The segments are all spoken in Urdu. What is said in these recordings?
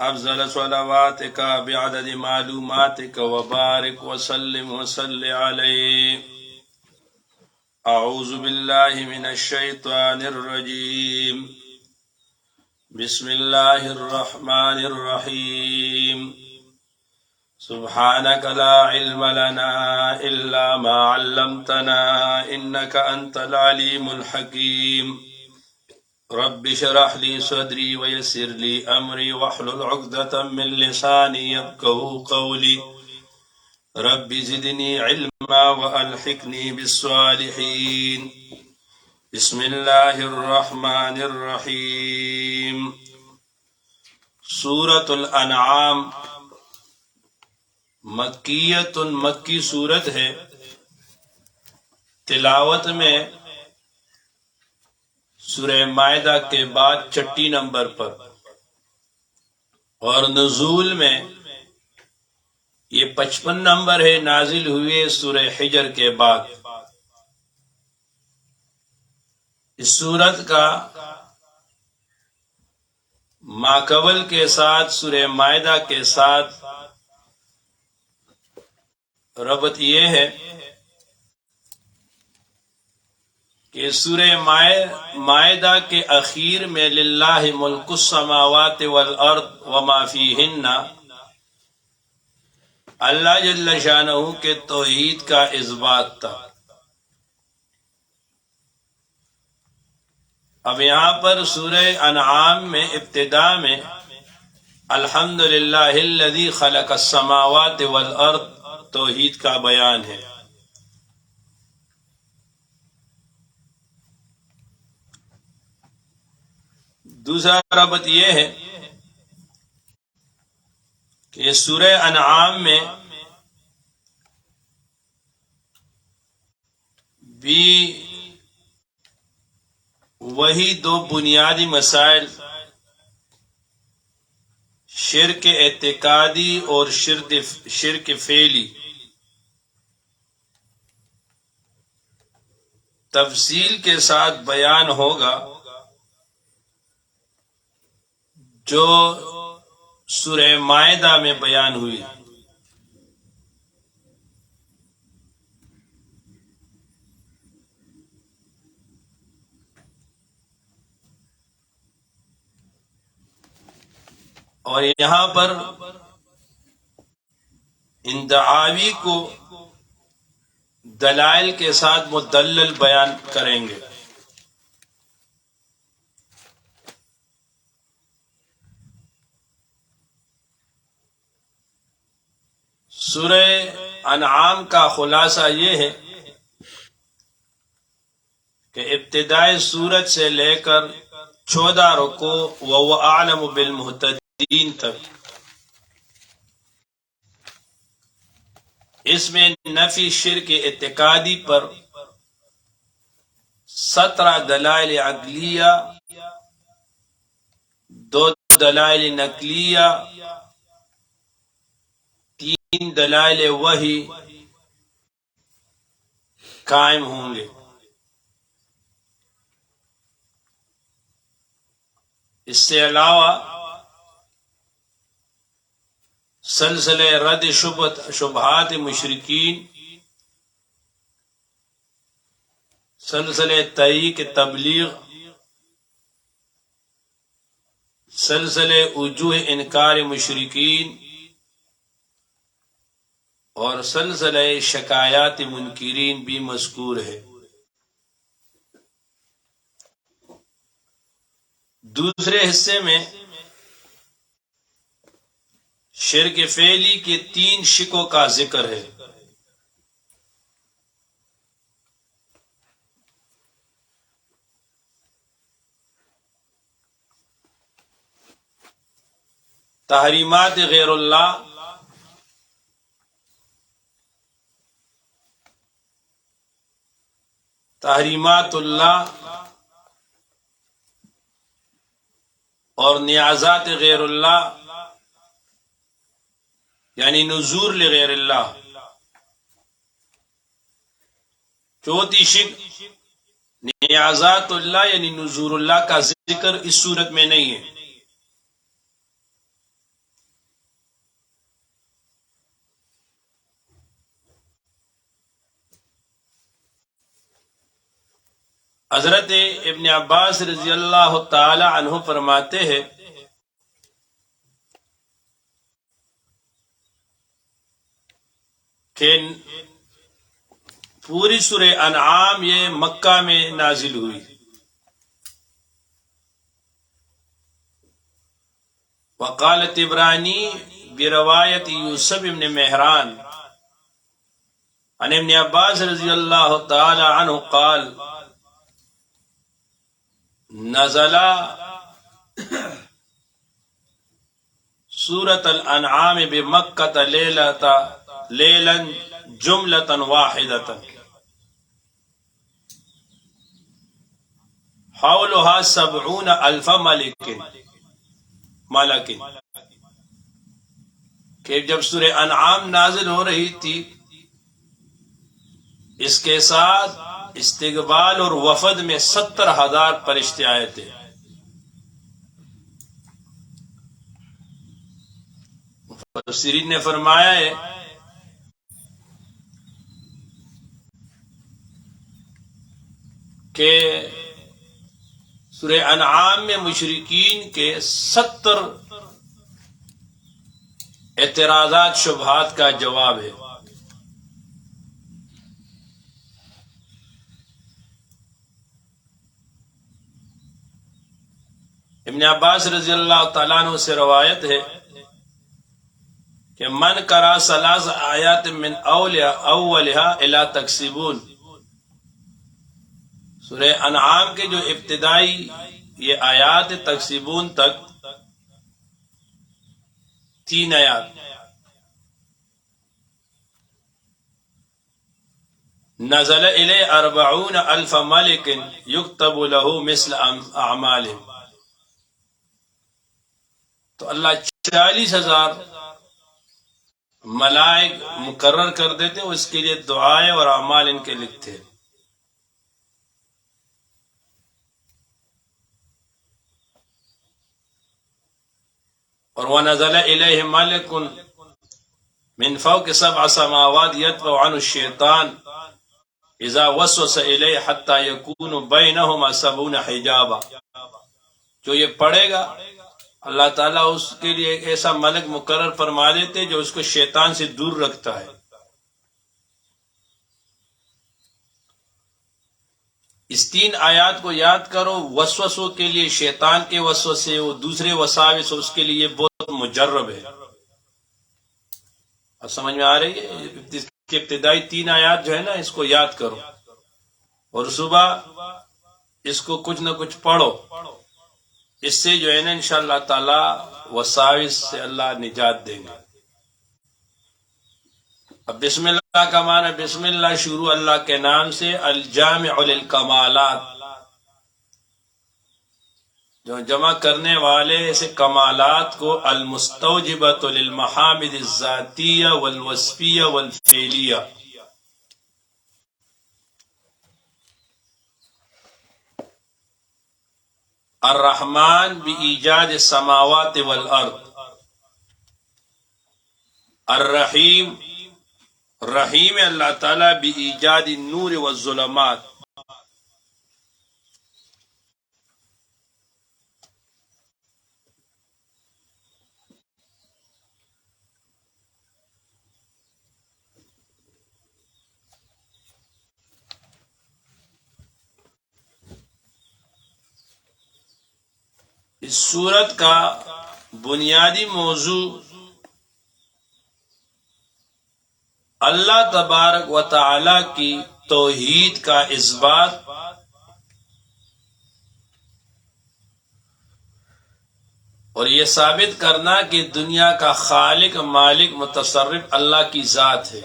أفضل صلواتك بعدد معلوماتك وبارك وسلم وصل عليه. أعوذ بالله من الشيطان الرجيم. بسم الله الرحمن الرحيم. سبحانك لا علم لنا إلا ما علمتنا إنك أنت العليم الحكيم. رب اشرح لي صدري ويسر لي أمري واحلل عقدة من لساني يفقهوا قولي. رب زدني علما وألحقني بالصالحين. بسم الله الرحمن الرحيم. سورة الانعام مکیت مکی سورت ہے. تلاوت میں سورہ مائدہ کے بعد 6 نمبر پر، اور نزول میں یہ 55 نمبر ہے، نازل ہوئے سورہ حجر کے بعد. اس سورت کا ماقبل کے ساتھ سورہ مائدہ کے ساتھ ربط یہ ہے کہ سورہ مائدہ کے اخیر میں للہ ملک السماوات والارض وما فیہن، اللہ جل شانہ کے توحید کا اثبات تھا. اب یہاں پر سورہ انعام میں ابتدا میں الحمدللہ الذی خلق السماوات والارض توحید کا بیان ہے. دوسرا ربط یہ ہے کہ سورہ انعام میں بھی وہی 2 بنیادی مسائل، شرک اعتقادی اور شرک فعلی، تفصیل کے ساتھ بیان ہوگا، جو سورہ مائدہ میں بیان ہوئی. اور یہاں پر ان دعاوی کو دلائل کے ساتھ مدلل بیان کریں گے. سورہ انعام کا خلاصہ یہ ہے کہ ابتدائی سورت سے لے کر 14 رکوع وَهُوَ أَعْلَمُ بِالْمُهْتَدِينَ تک اس میں نفی شرک اعتقادی پر 17 دلائل عقلیہ، 2 دلائل نقلیہ، 3 دلائل وحی قائم ہوں گے. اس سے علاوہ سلسلہ رد شبہات مشرکین، سلسلہ تحریک تبلیغ، سلسلہ وجوہ انکار مشرکین، اور سلسلہ شکایات منکرین بھی مذکور ہے. دوسرے حصے میں شرک فعلی کے 3 شکوں کا ذکر ہے. تحریمات غیر اللہ، تحریمات اللہ، اور نیازات غیر اللہ، یعنی نذور لغیر اللہ. چوتھی شک نیازات اللہ یعنی نذور اللہ کا ذکر اس صورت میں نہیں ہے. حضرت ابن عباس رضی اللہ تعالی عنہ فرماتے ہیں کہ پوری سورہ انعام یہ مکہ میں نازل ہوئی. وقال طبرانی بروایت یوسف ابن مہران عن ابن عباس رضی اللہ تعالی عنہ قال نزل سورة الانعام بمکہ لیلا جملة واحدة حولها 70,000 ملک. کہ جب سورہ انعام نازل ہو رہی تھی اس کے ساتھ استقبال اور وفد میں 70,000 فرشتے آئے تھے. مفسرین نے فرمایا ہے کہ سورہ انعام میں مشرکین کے 70 اعتراضات شبہات کا جواب ہے. ابن عباس رضی اللہ تعالیٰ عنہ سے روایت ہے کہ من قرأ 3 آیات من اولها الی تکسبون، سورہ انعام کے جو ابتدائی یہ آیات تکسبون تک 3 آیات، نزل الی 40,000 ملک یکتب له مثل اعمالهم، تو اللہ 40,000 ملائک مقرر کر دیتے اس کے لیے دعائیں اور اعمال ان کے لکھتے. اور وَنَزَلَ إِلَيْهِ مَلَكٌ مِّن فَوْقِ 7 سماوات يَدْفَعُ عَنْهُ الشَّيْطَانُ إِذَا وَسْوَسَ إِلَيْهِ حَتَّى يَكُونُ بَيْنَهُمَا 70 حِجَابًا. جو یہ پڑھے گا اللہ تعالیٰ اس کے لیے ایک ایسا ملک مقرر فرما دیتے جو اس کو شیطان سے دور رکھتا ہے. اس 3 آیات کو یاد کرو. وسوسوں کے لیے شیطان کے وسوسے، وہ دوسرے وساوس، اس کے لیے بہت مجرب ہے. اب سمجھ میں آ رہی ہے؟ اس کی ابتدائی 3 آیات جو ہے نا اس کو یاد کرو اور صبح اس کو کچھ نہ کچھ پڑھو. اس سے جو ہے نا انشاءاللہ تعالی وساوس سے اللہ نجات دیں گے. اب بسم اللہ کا معنی بسم اللہ شروع اللہ کے نام سے، الجامع للکمالات، جو جمع کرنے والے ایسے کمالات کو، المستوجبۃ للمحامد الذاتیہ والوصفیہ والفعلیہ. الرحمن بإیجاد السماوات والارض، الرحیم، رحیم اللہ تعالیٰ بإیجاد النور والظلمات، اس سورت کا بنیادی موضوع اللہ تبارک و تعالی کی توحید کا اثبات اور یہ ثابت کرنا کہ دنیا کا خالق، مالک، متصرف اللہ کی ذات ہے.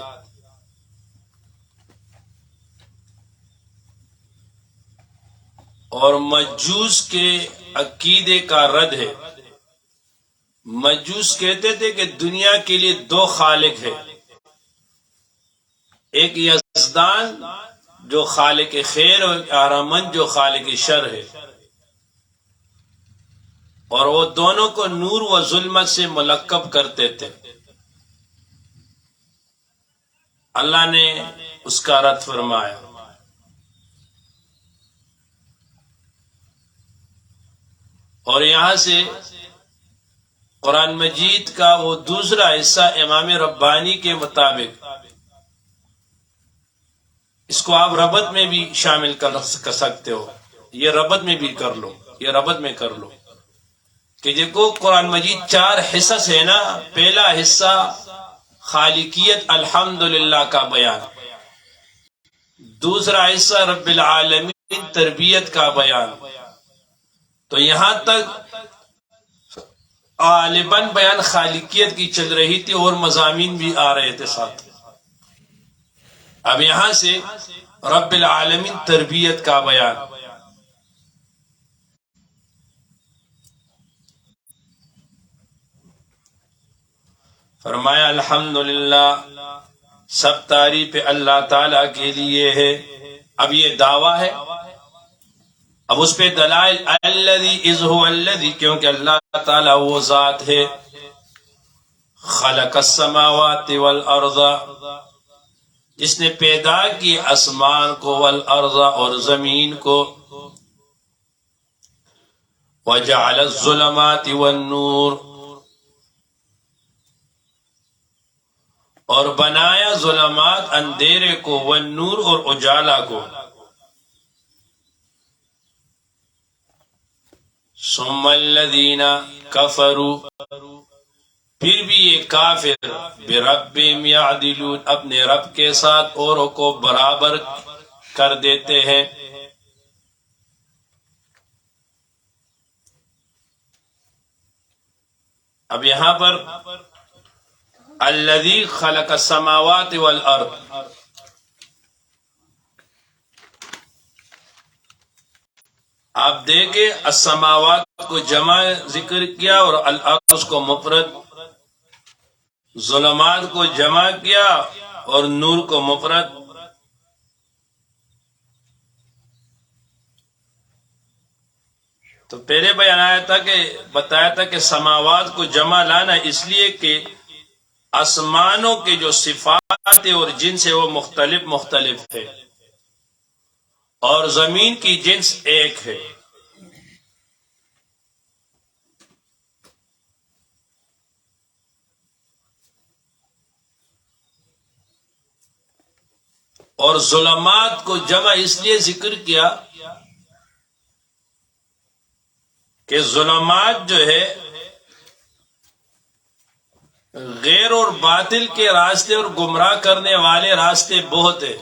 اور مجوس کے عقیدے کا رد ہے. مجوس کہتے تھے کہ دنیا کے لیے 2 خالق ہے، ایک یزدان جو خالق خیر اور اہرمن جو خالق شر ہے، اور وہ دونوں کو نور و ظلمت سے ملقب کرتے تھے. اللہ نے اس کا رد فرمایا. اور یہاں سے قرآن مجید کا وہ دوسرا حصہ امام ربانی کے مطابق اس کو آپ ربط میں بھی شامل کر سکتے ہو، یہ ربط میں بھی کر لو، یہ ربط میں کر لو کہ دیکھو قرآن مجید 4 حصص ہے نا. پہلا حصہ خالقیت الحمدللہ کا بیان، دوسرا حصہ رب العالمین تربیت کا بیان. تو یہاں تک غالباً بیان خالقیت کی چل رہی تھی اور مضامین بھی آ رہے تھے ساتھ. اب یہاں سے رب العالمین تربیت کا بیان. فرمایا الحمدللہ سب تعریف اللہ تعالی کے لیے ہے. اب یہ دعویٰ ہے، اب اس پہ دلائل الذی اذ هو الذی، کیونکہ اللہ تعالی وہ ذات ہے خلق السماوات والارض، جس نے پیدا کی آسمان کو، والارض اور زمین کو، وجعل الظلمات والنور اور بنایا ظلمات اندھیرے کو، والنور اور اجالا کو. ثم الذین کفروا، پھر بھی یہ کافر بربہم یعدلون، اپنے رب کے ساتھ اوروں کو برابر کر دیتے ہیں. اب یہاں پر الذی خلق السماوات والارض، آپ دیکھیں السماوات کو جمع ذکر کیا اور الارض کو مفرد، ظلمات کو جمع کیا اور نور کو مفرد. تو پہلے بیان آیا تھا کہ بتایا تھا کہ سماوات کو جمع لانا اس لیے کہ آسمانوں کے جو صفات اور جنس ہے وہ مختلف ہے، اور زمین کی جنس ایک ہے. اور ظلمات کو جمع اس لیے ذکر کیا کہ ظلمات جو ہے غیر اور باطل کے راستے اور گمراہ کرنے والے راستے بہت ہیں،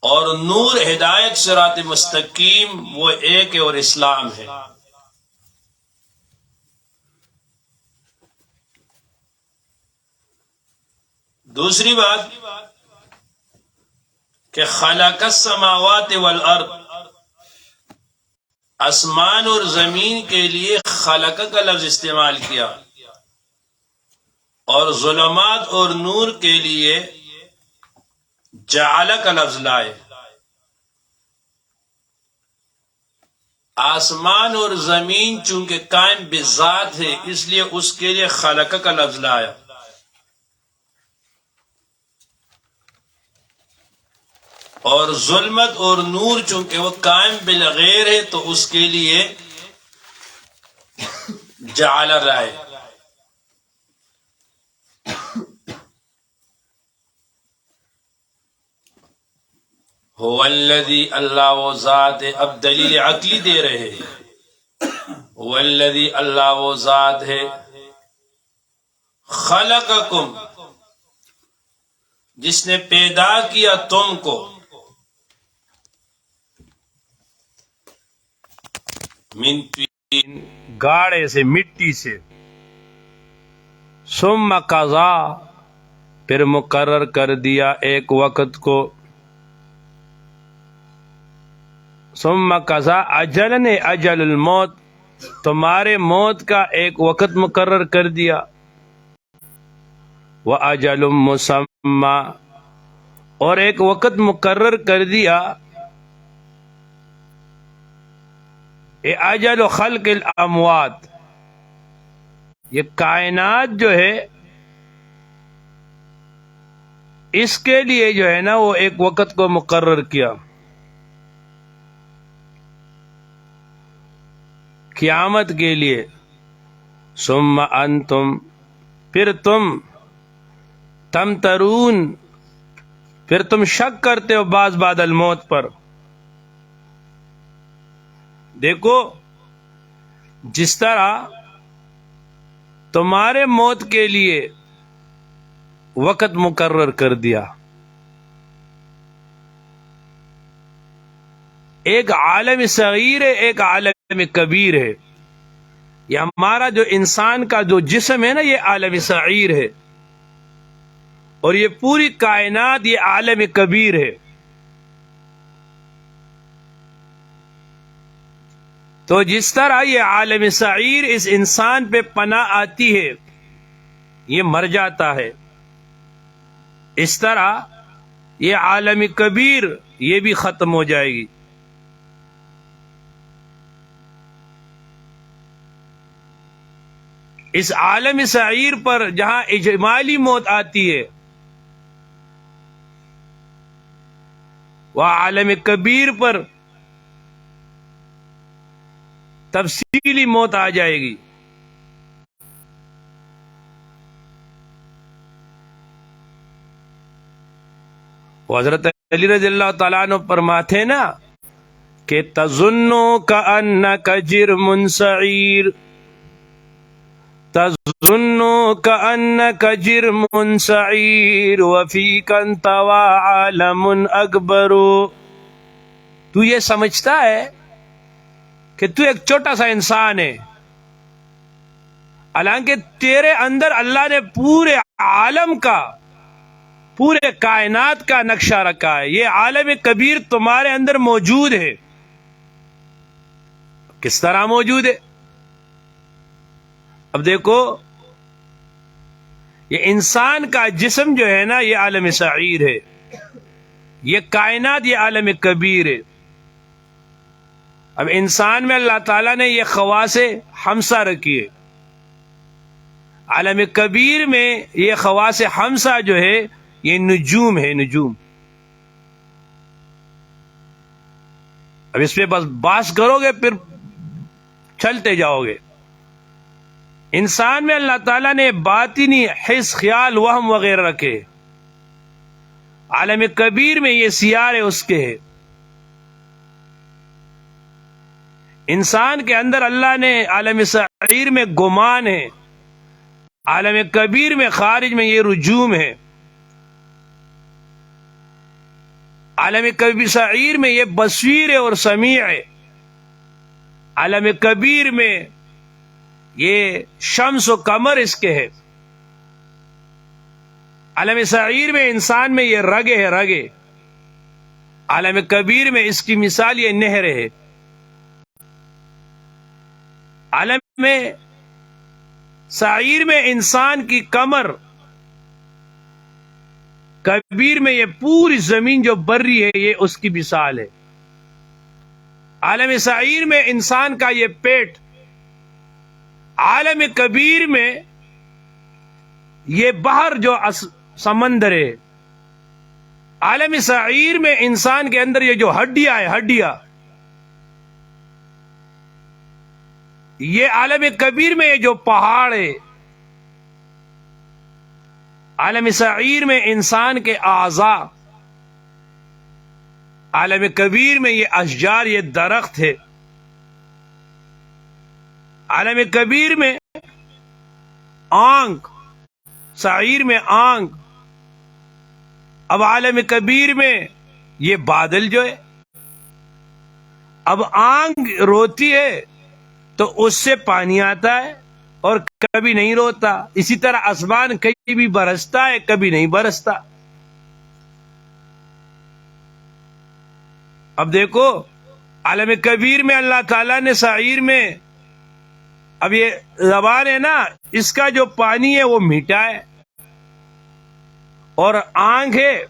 اور نور ہدایت صراط مستقیم وہ ایک ہے اور اسلام ہے. دوسری بات کہ خلق السماوات والارض، آسمان اور زمین کے لیے خلق کا لفظ استعمال کیا، اور ظلمات اور نور کے لیے جعل کا لفظ لائے. آسمان اور زمین چونکہ قائم بذات ہے اس لیے اس کے لیے خلق کا لفظ لایا. اور ظلمت اور نور چونکہ وہ قائم بالغیر ہے تو اس کے لیے جعل رائے. هو الذی، اللہ وہ ذات ہے. اب دلیل عقلی دے رہے ہیں. هو الذی، اللہ وہ ذات ہے خلقکم، جس نے پیدا کیا تم کو، من طین، گاڑے سے، مٹی سے، ثم قضا، پھر مقرر کر دیا ایک وقت کو، ثم قضا اجلن، اجل الموت، تمہارے موت کا ایک وقت مقرر کر دیا، وَأَجَلٌ مُّسَمًّى، اور ایک وقت مقرر کر دیا. اجل خلق الاموات، یہ کائنات جو ہے اس کے لیے جو ہے نا وہ ایک وقت کو مقرر کیا. قیامت کے لیے، ثم انتم، پھر تم، تمترون، پھر تم شک کرتے ہو بعض بعد الموت پر۔ دیکھو جس طرح تمہارے موت کے لیے وقت مقرر کر دیا، ایک عالم صغیر ہے، ایک عالم کبیر ہے۔ یہ ہمارا جو انسان کا جو جسم ہے نا، یہ عالم صغیر ہے، اور یہ پوری کائنات یہ عالم کبیر ہے۔ تو جس طرح یہ عالم صغیر اس انسان پہ پناہ آتی ہے، یہ مر جاتا ہے، اس طرح یہ عالم کبیر یہ بھی ختم ہو جائے گی۔ اس عالم صغیر پر جہاں اجمالی موت آتی ہے، وہ عالم کبیر پر تفصیلی موت آ جائے گی۔ وہ حضرت علی رضی اللہ تعالیٰ عنہ فرماتے ہیں نا کہ تظنو کأنک جرم صغیر، تظنو کأنک جرم صغیر وفیک انطوی عالم اکبر۔ تو یہ سمجھتا ہے کہ تو ایک چھوٹا سا انسان ہے، حالانکہ تیرے اندر اللہ نے پورے عالم کا، پورے کائنات کا نقشہ رکھا ہے۔ یہ عالم کبیر تمہارے اندر موجود ہے۔ کس طرح موجود ہے؟ اب دیکھو، یہ انسان کا جسم جو ہے نا، یہ عالم صغیر ہے، یہ کائنات یہ عالم کبیر ہے۔ اب انسان میں اللہ تعالیٰ نے یہ خواص خمسہ رکھی ہے، عالم کبیر میں یہ خواص خمسہ جو ہے یہ نجوم ہے، نجوم۔ اب اس پہ بس بحث کرو گے پھر چلتے جاؤ گے۔ انسان میں اللہ تعالیٰ نے باطنی حس، خیال، وہم وغیرہ رکھے، عالم کبیر میں یہ سیارے اس کے ہیں۔ انسان کے اندر اللہ نے عالم صغیر میں گمان ہے، عالم کبیر میں خارج میں یہ رجوم ہے، عالم کبیر صغیر میں یہ بصیر ہے اور سمیع ہے، عالم کبیر میں یہ شمس و قمر اس کے ہے، عالم صغیر میں انسان میں یہ رگے ہے، رگے، عالم کبیر میں اس کی مثال یہ نہر ہے، عالم میں صغیر میں انسان کی کمر، کبیر میں یہ پوری زمین جو بری ہے یہ اس کی مثال ہے، عالم صغیر میں انسان کا یہ پیٹ، عالم کبیر میں یہ بحر جو سمندر ہے، عالم صغیر میں انسان کے اندر یہ جو ہڈیاں ہے، ہڈیاں، یہ عالم کبیر میں یہ جو پہاڑ ہے، عالم صغیر میں انسان کے اعضاء، عالم کبیر میں یہ اشجار، یہ درخت ہے، عالم کبیر میں آنکھ، صغیر میں آنکھ، اب عالم کبیر میں یہ بادل جو ہے، اب آنکھ روتی ہے تو اس سے پانی آتا ہے اور کبھی نہیں روتا، اسی طرح آسمان کبھی بھی برستا ہے، کبھی نہیں برستا۔ اب دیکھو عالم کبیر میں اللہ تعالیٰ نے صغیر میں، اب یہ زبان ہے نا، اس کا جو پانی ہے وہ میٹھا ہے، اور آنکھ ہے،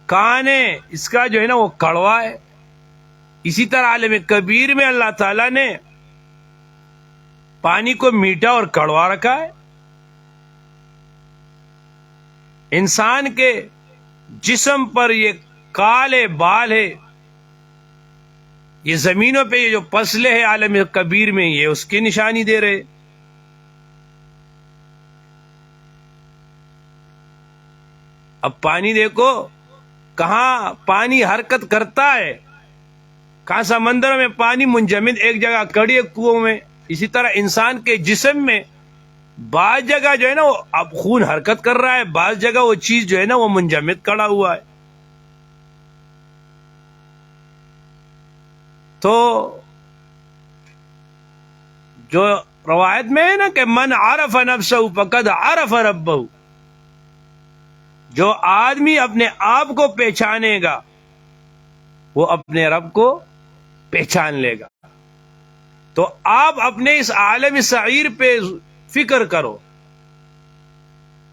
کان ہے، اس کا جو ہے نا وہ کڑوا ہے۔ اسی طرح عالم کبیر میں اللہ تعالیٰ نے پانی کو میٹھا اور کڑوا رکھا ہے۔ انسان کے جسم پر یہ کالے بال ہے، یہ زمینوں پہ یہ جو فصلیں ہیں عالم کبیر میں، یہ اس کی نشانی دے رہے۔ اب پانی دیکھو، کہاں پانی حرکت کرتا ہے، کہاں سمندروں میں پانی منجمد ایک جگہ کڑی ہے کنووں میں، اسی طرح انسان کے جسم میں بعض جگہ جو ہے نا وہ اب خون حرکت کر رہا ہے، بعض جگہ وہ چیز جو ہے نا وہ منجمد کڑا ہوا ہے۔ تو جو روایت میں ہے نا کہ من عرف نفسہ فقد عرف ربہ، جو آدمی اپنے آپ کو پہچانے گا وہ اپنے رب کو پہچان لے گا۔ تو آپ اپنے اس عالم سعیر پہ فکر کرو۔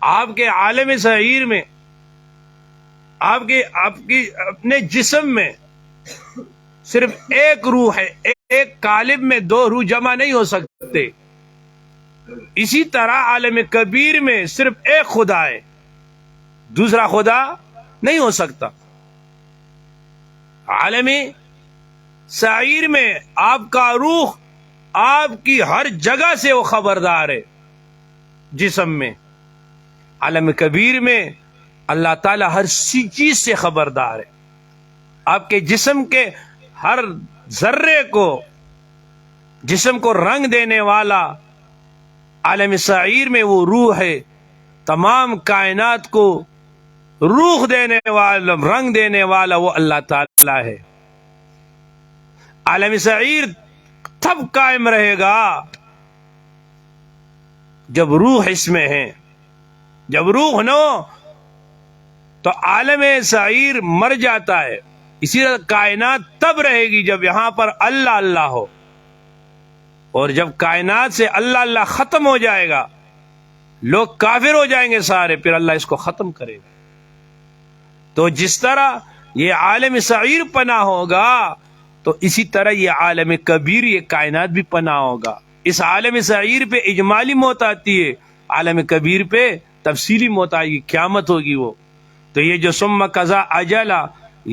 آپ کے عالم سعیر میں آپ کی اپنے جسم میں صرف ایک روح ہے، ایک قالب میں دو روح جمع نہیں ہو سکتے۔ اسی طرح عالم کبیر میں صرف ایک خدا ہے، دوسرا خدا نہیں ہو سکتا۔ عالم سعیر میں آپ کا روح آپ کی ہر جگہ سے وہ خبردار ہے جسم میں، عالم کبیر میں اللہ تعالی ہر چیز سے خبردار ہے، آپ کے جسم کے ہر ذرے کو، جسم کو رنگ دینے والا عالم سعیر میں وہ روح ہے، تمام کائنات کو روح دینے والا، رنگ دینے والا وہ اللہ تعالی ہے۔ عالم سعیر تب قائم رہے گا جب روح اس میں ہے، جب روح نہ ہو تو عالم سعیر مر جاتا ہے۔ اسی طرح کائنات تب رہے گی جب یہاں پر اللہ اللہ ہو، اور جب کائنات سے اللہ اللہ ختم ہو جائے گا، لوگ کافر ہو جائیں گے سارے، پھر اللہ اس کو ختم کرے گا۔ تو جس طرح یہ عالم سعیر پناہ ہوگا تو اسی طرح یہ عالم کبیر، یہ کائنات بھی پناہ ہوگا۔ اس عالم سعیر پہ اجمالی موت آتی ہے، عالم کبیر پہ تفصیلی موت آئے گی، قیامت ہوگی وہ۔ تو یہ جو ثم قضا اجلا،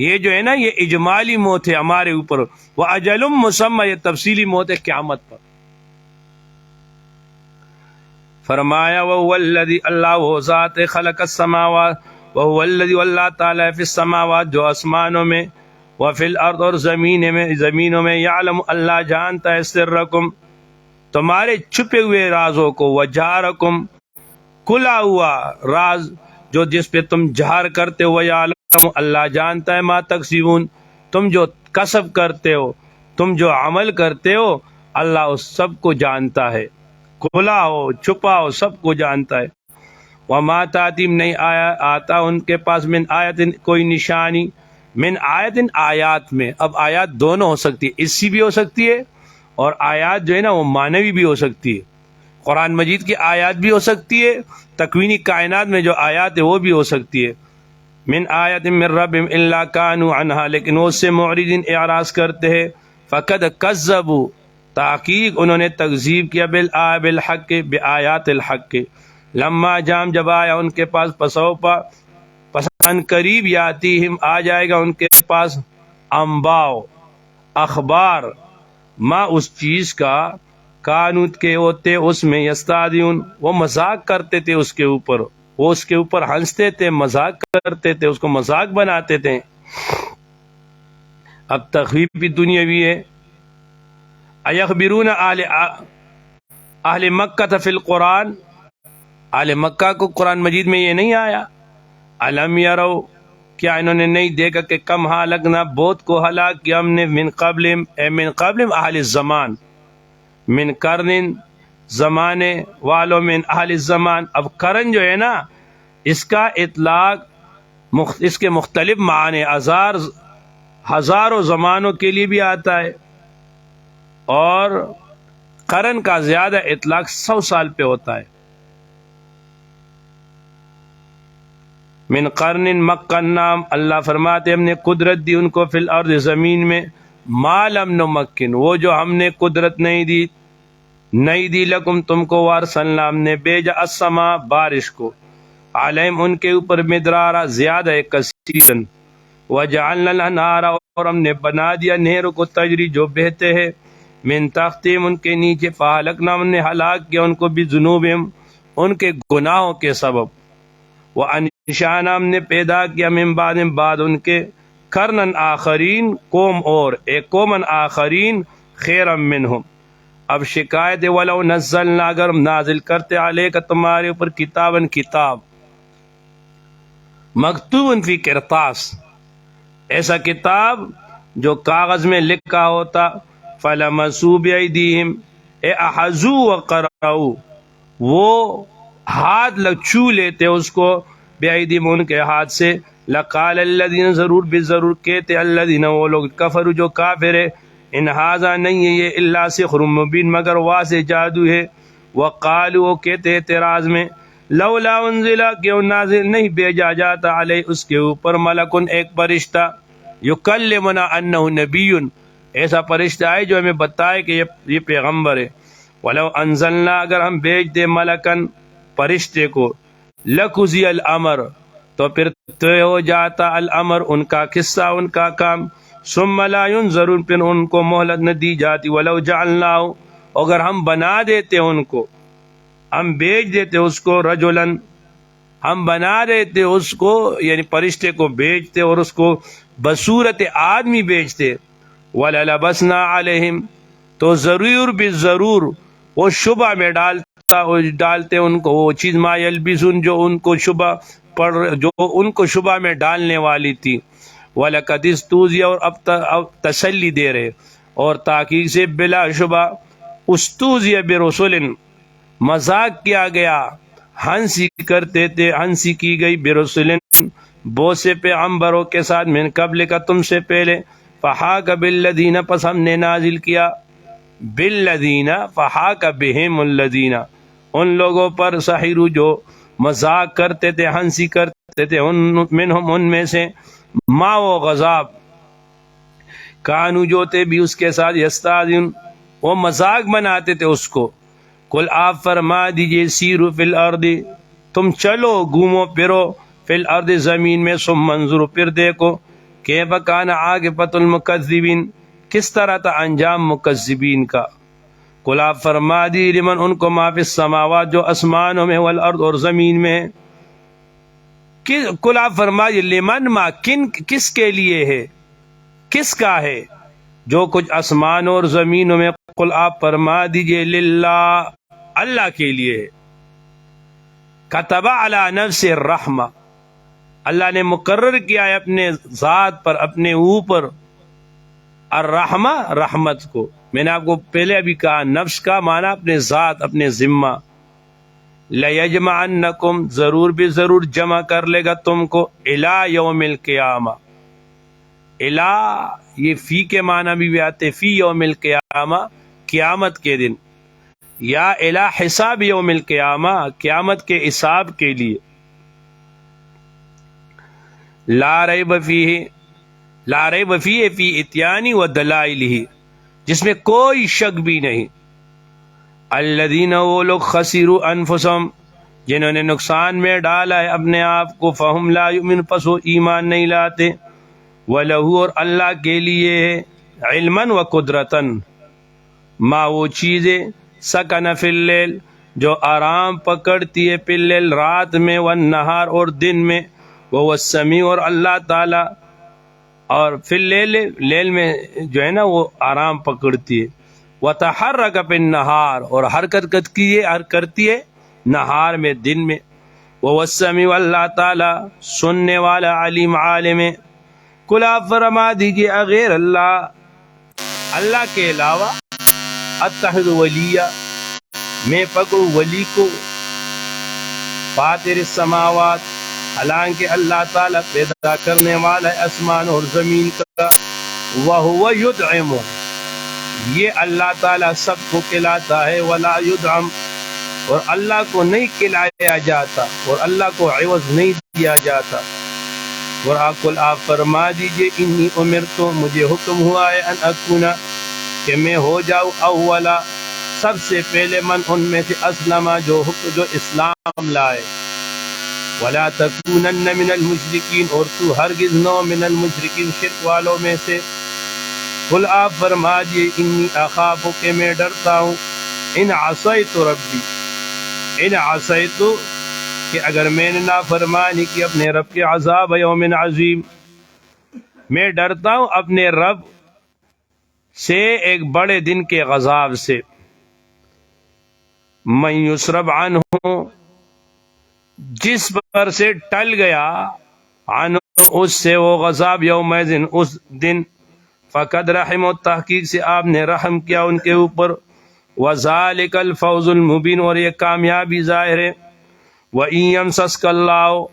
یہ جو ہے نا یہ اجمالی موت ہے ہمارے اوپر، وہ اجل مسمى، یہ تفصیلی موت ہے قیامت پر۔ فرمایا وَهُوَ الَّذِي، اللہ وہ ذات خلق السماوات، وَهُوَ الَّذِي، اللہ تعالیٰ فی السماوات جو آسمانوں میں، وَفِي الْأَرْضِ اور زمینوں میں، یعلم اللہ جانتا ہے سرکم تمہارے چھپے ہوئے رازوں کو، وجہرکم کھلا ہوا راز جو جس پہ تم جہار کرتے ہو، یعلم اللہ جانتا ہے ما تکسبون تم جو کسب کرتے ہو، تم جو عمل کرتے ہو، اللہ اس سب کو جانتا ہے، کھلا ہو چھپا ہو سب کو جانتا ہے۔ وما تاتیم نہیں آتا ان کے پاس من آیت کوئی نشانی، من آیت آیات میں، اب آیات دونوں ہو سکتی ہے، اسی بھی ہو سکتی ہے اور آیات جو ہے نا وہ معنوی بھی ہو سکتی ہے، قرآن مجید کی آیات بھی ہو سکتی ہے، تکوینی کائنات میں جو آیات ہے وہ بھی ہو سکتی ہے۔ من آیت من ربهم الا كانوا عنها، لیکن وہ اس سے معرضین اعراض کرتے ہیں۔ فقد کذبوا تحقیق انہوں نے تکذیب کیا، بالحق بآیات الحق، لما جام جب آیا ان کے پاس، پسوپا پسند قریب یاتیہم آ جائے گا ان کے پاس، انباؤ اخبار، ما اس چیز کا، کانوت کے ہوتے اس میں، یستادیون وہ مذاق کرتے تھے اس کے اوپر، وہ اس کے اوپر ہنستے تھے، مذاق کرتے تھے، اس کو مذاق بناتے تھے۔ اب تخویف بھی دنیاوی ہے۔ ایخبرون اہل مکہ فی القرآن، اہل مکہ کو قرآن مجید میں یہ نہیں آیا، علم یرو کیا انہوں نے نہیں دیکھا کہ کم ہلاکنا بہت کو ہلاک کیا ہم نے، من قبلم اے من قبلم اہل الزمان، من قرن زمانے والوں، من اہل الزمان۔ اب قرن جو ہے نا اس کا اطلاق اس کے مختلف معنی، ہزاروں زمانوں کے لیے بھی آتا ہے، اور قرن کا زیادہ اطلاق 100 سال پہ ہوتا ہے۔ من قرن مکنام، اللہ فرماتے ہم نے قدرت دی ان کو، فی الارض زمین میں، ما لم نمکن وہ جو ہم نے قدرت نہیں دی لکم تم کو، وارسلنا ہم نے بھیجا السما بارش کو، علیہم ان کے اوپر مدرارا زیادہ کثیرن، وجعلنا الانہار اور ہم نے بنا دیا نہروں کو تجری جو بہتے ہیں من تحتہم ان کے نیچے فاہلکنا ہم نے ہلاک کیا ان کو بذنوبہم ان کے گناہوں کے سبب وانشانا ہم نے پیدا کیا من بعد ان کے قرنن آخرین قوم اور ایک قومن آخرین خیرم منہم. اب شکایت ولو نزلنا اگر ہم نازل کرتے علیک تمہارے اوپر کتابن کتاب مکتوبن فی کرطاس ایسا کتاب جو کاغذ میں لکھا ہوتا فلمسوا بایدیہم اے احذو وقرؤ وہ ہاتھ چھو لیتے اس کو بایدیہم ان کے ہاتھ سے لقال الذین ضرور کہتے الذین وہ لوگ کفروا جو کافر ہے ان ھذا نہیں ہے یہ الا سحر مبین مگر واضح جادو ہے. وقالوا وہ کہتے اعتراض میں لولا انزل کیوں نازل نہیں بھیجا جاتا علیہ اس کے اوپر ملکن ایک فرشتہ یکلمنا انہ نبی ایسا فرشتہ ہے جو ہمیں بتائے کہ یہ پیغمبر ہے. ولو انزلنا اگر ہم بھیج دے ملکن فرشتے کو لقضی الامر تو پھر طے ہو جاتا الامر ان کا قصہ ان کا کام ثم لا ينظرون پھر ان کو مہلت نہ دی جاتی. ولو جعلناہ اگر ہم بنا دیتے ان کو ہم بھیج دیتے اس کو رجلن ہم بنا دیتے اس کو یعنی فرشتے کو بھیجتے اور اس کو بصورت آدمی بھیجتے وَلَلَبَسْنَا عَلَيْهِمْ تو ضرور بالضرور وہ شبہ میں ڈالتے ان کو وہ چیز ما یلبسون جو ان کو شبہ میں ڈالنے والی تھی. وَلَقَدِ اسْتُهْزِئَ اور اب تسلی دے رہے اور تحقیق سے بلا شبہ اسْتُهْزِئَ بِرُسُلٍ مذاق کیا گیا ہنسی کرتے تھے ہنسی کی گئی برسلن بہت سے پیغمبروں کے ساتھ من قبل کا تم سے پہلے فحاق بالذین پس ہم نے نازل کیا بالذین فحاق بہم الذین ان لوگوں پر سحروا جو مذاق کرتے تھے ہنسی کرتے تھے منہم ان میں سے ما و غضاب کانو جو تھے بھی اس کے ساتھ یستاذون وہ مذاق بناتے تھے اس کو. قل آپ فرما دیجئے سیرو فی الارض تم چلو گھومو پھرو فی الارض زمین میں ثم انظروا پھر دیکھو کیف کان عاقبۃ المکذبین کس طرح تھا انجام مکذبین کا. قل آپ فرما دی لمن ان کو ما فی السماوات جو آسمانوں میں والارض اور زمین میں ہے. قل آپ فرما دی لمن ما کس کے لیے ہے کس کا ہے جو کچھ آسمان اور زمینوں میں. قل آپ فرما دیجئے للہ اللہ کے لیے. کتب علی نفس الرحمہ اللہ نے مقرر کیا ہے اپنے ذات پر اپنے اوپر الرحمہ رحمت کو. میں نے آپ کو پہلے ابھی کہا نفس کا معنی اپنے ذات اپنے ذمہ. لیجمعنکم ضرور بھی ضرور جمع کر لے گا تم کو الی یوم القیامہ. الی یہ فی کے معنی بھی آتے فی یوم القیامہ قیامت کے دن یا الی حساب یوم القیامہ قیامت کے حساب کے لیے. لا ریب فیہ فی اتیانی و دلائلہ جس میں کوئی شک بھی نہیں. الذین وہ لوگ خسروا انفسہم جنہوں نے نقصان میں ڈالا ہے اپنے آپ کو فہم لا یؤمن پس وہ ایمان نہیں لاتے. وَلَهُ اور اللہ کے لیے علماً و قدرتاً ما وہ چیزیں سکن فی اللیل جو آرام پکڑتی ہے فی اللیل رات میں والنہار اور دن میں وہ السمیع اور اللہ تعالی اور فی اللیل لیل میں جو ہے نا وہ آرام پکڑتی ہے. وتحرک فی النہار اور حرکت کرتی ہے نہار میں دن میں. وہ السمیع اللہ تعالی سننے والا علیم عالم ہے. قل آپ فرما دیجئے اغیر اللہ کے علاوہ اتخذ ولیہ میں پکڑوں ولی کو فاطر السماوات حالانکہ اللہ تعالیٰ پیدا کرنے والا ہے آسمان اور زمین کا. وہو یدعم یہ اللہ تعالیٰ سب کو کھلاتا ہے ولا یدعم اور اللہ کو نہیں کھلایا جاتا اور اللہ کو عوض نہیں دیا جاتا. اور آپ فرما دیجئے انی امرتو مجھے حکم ہوا ہے ان اکونا کہ میں ہو جاؤں اولا سب سے پہلے من ان میں سے اسلم جو اسلام لائے. ولا تکونن من المشرکین، اور تو ہرگز نہ من المشرکین شرک والوں میں سے. قل آپ فرما دیے انی اخاف کہ میں ڈرتا ہوں، ان عصیت ربی، ان عصیت کہ اگر میں نے نافرمانی کی اپنے رب کے عذاب یوم عظیم، میں ڈرتا ہوں اپنے رب سے ایک بڑے دن کے عذاب سے. من یسرب عنہ، جس پر سے ٹل گیا، عنہ اس سے وہ عذاب یومئذ اس دن، فقد رحم، تحقیق سے آپ نے رحم کیا ان کے اوپر. وذالک الفوز المبین، اور یہ کامیابی ظاہر ہے. وَإِن يَمْسَسْكَ اللَّهُ،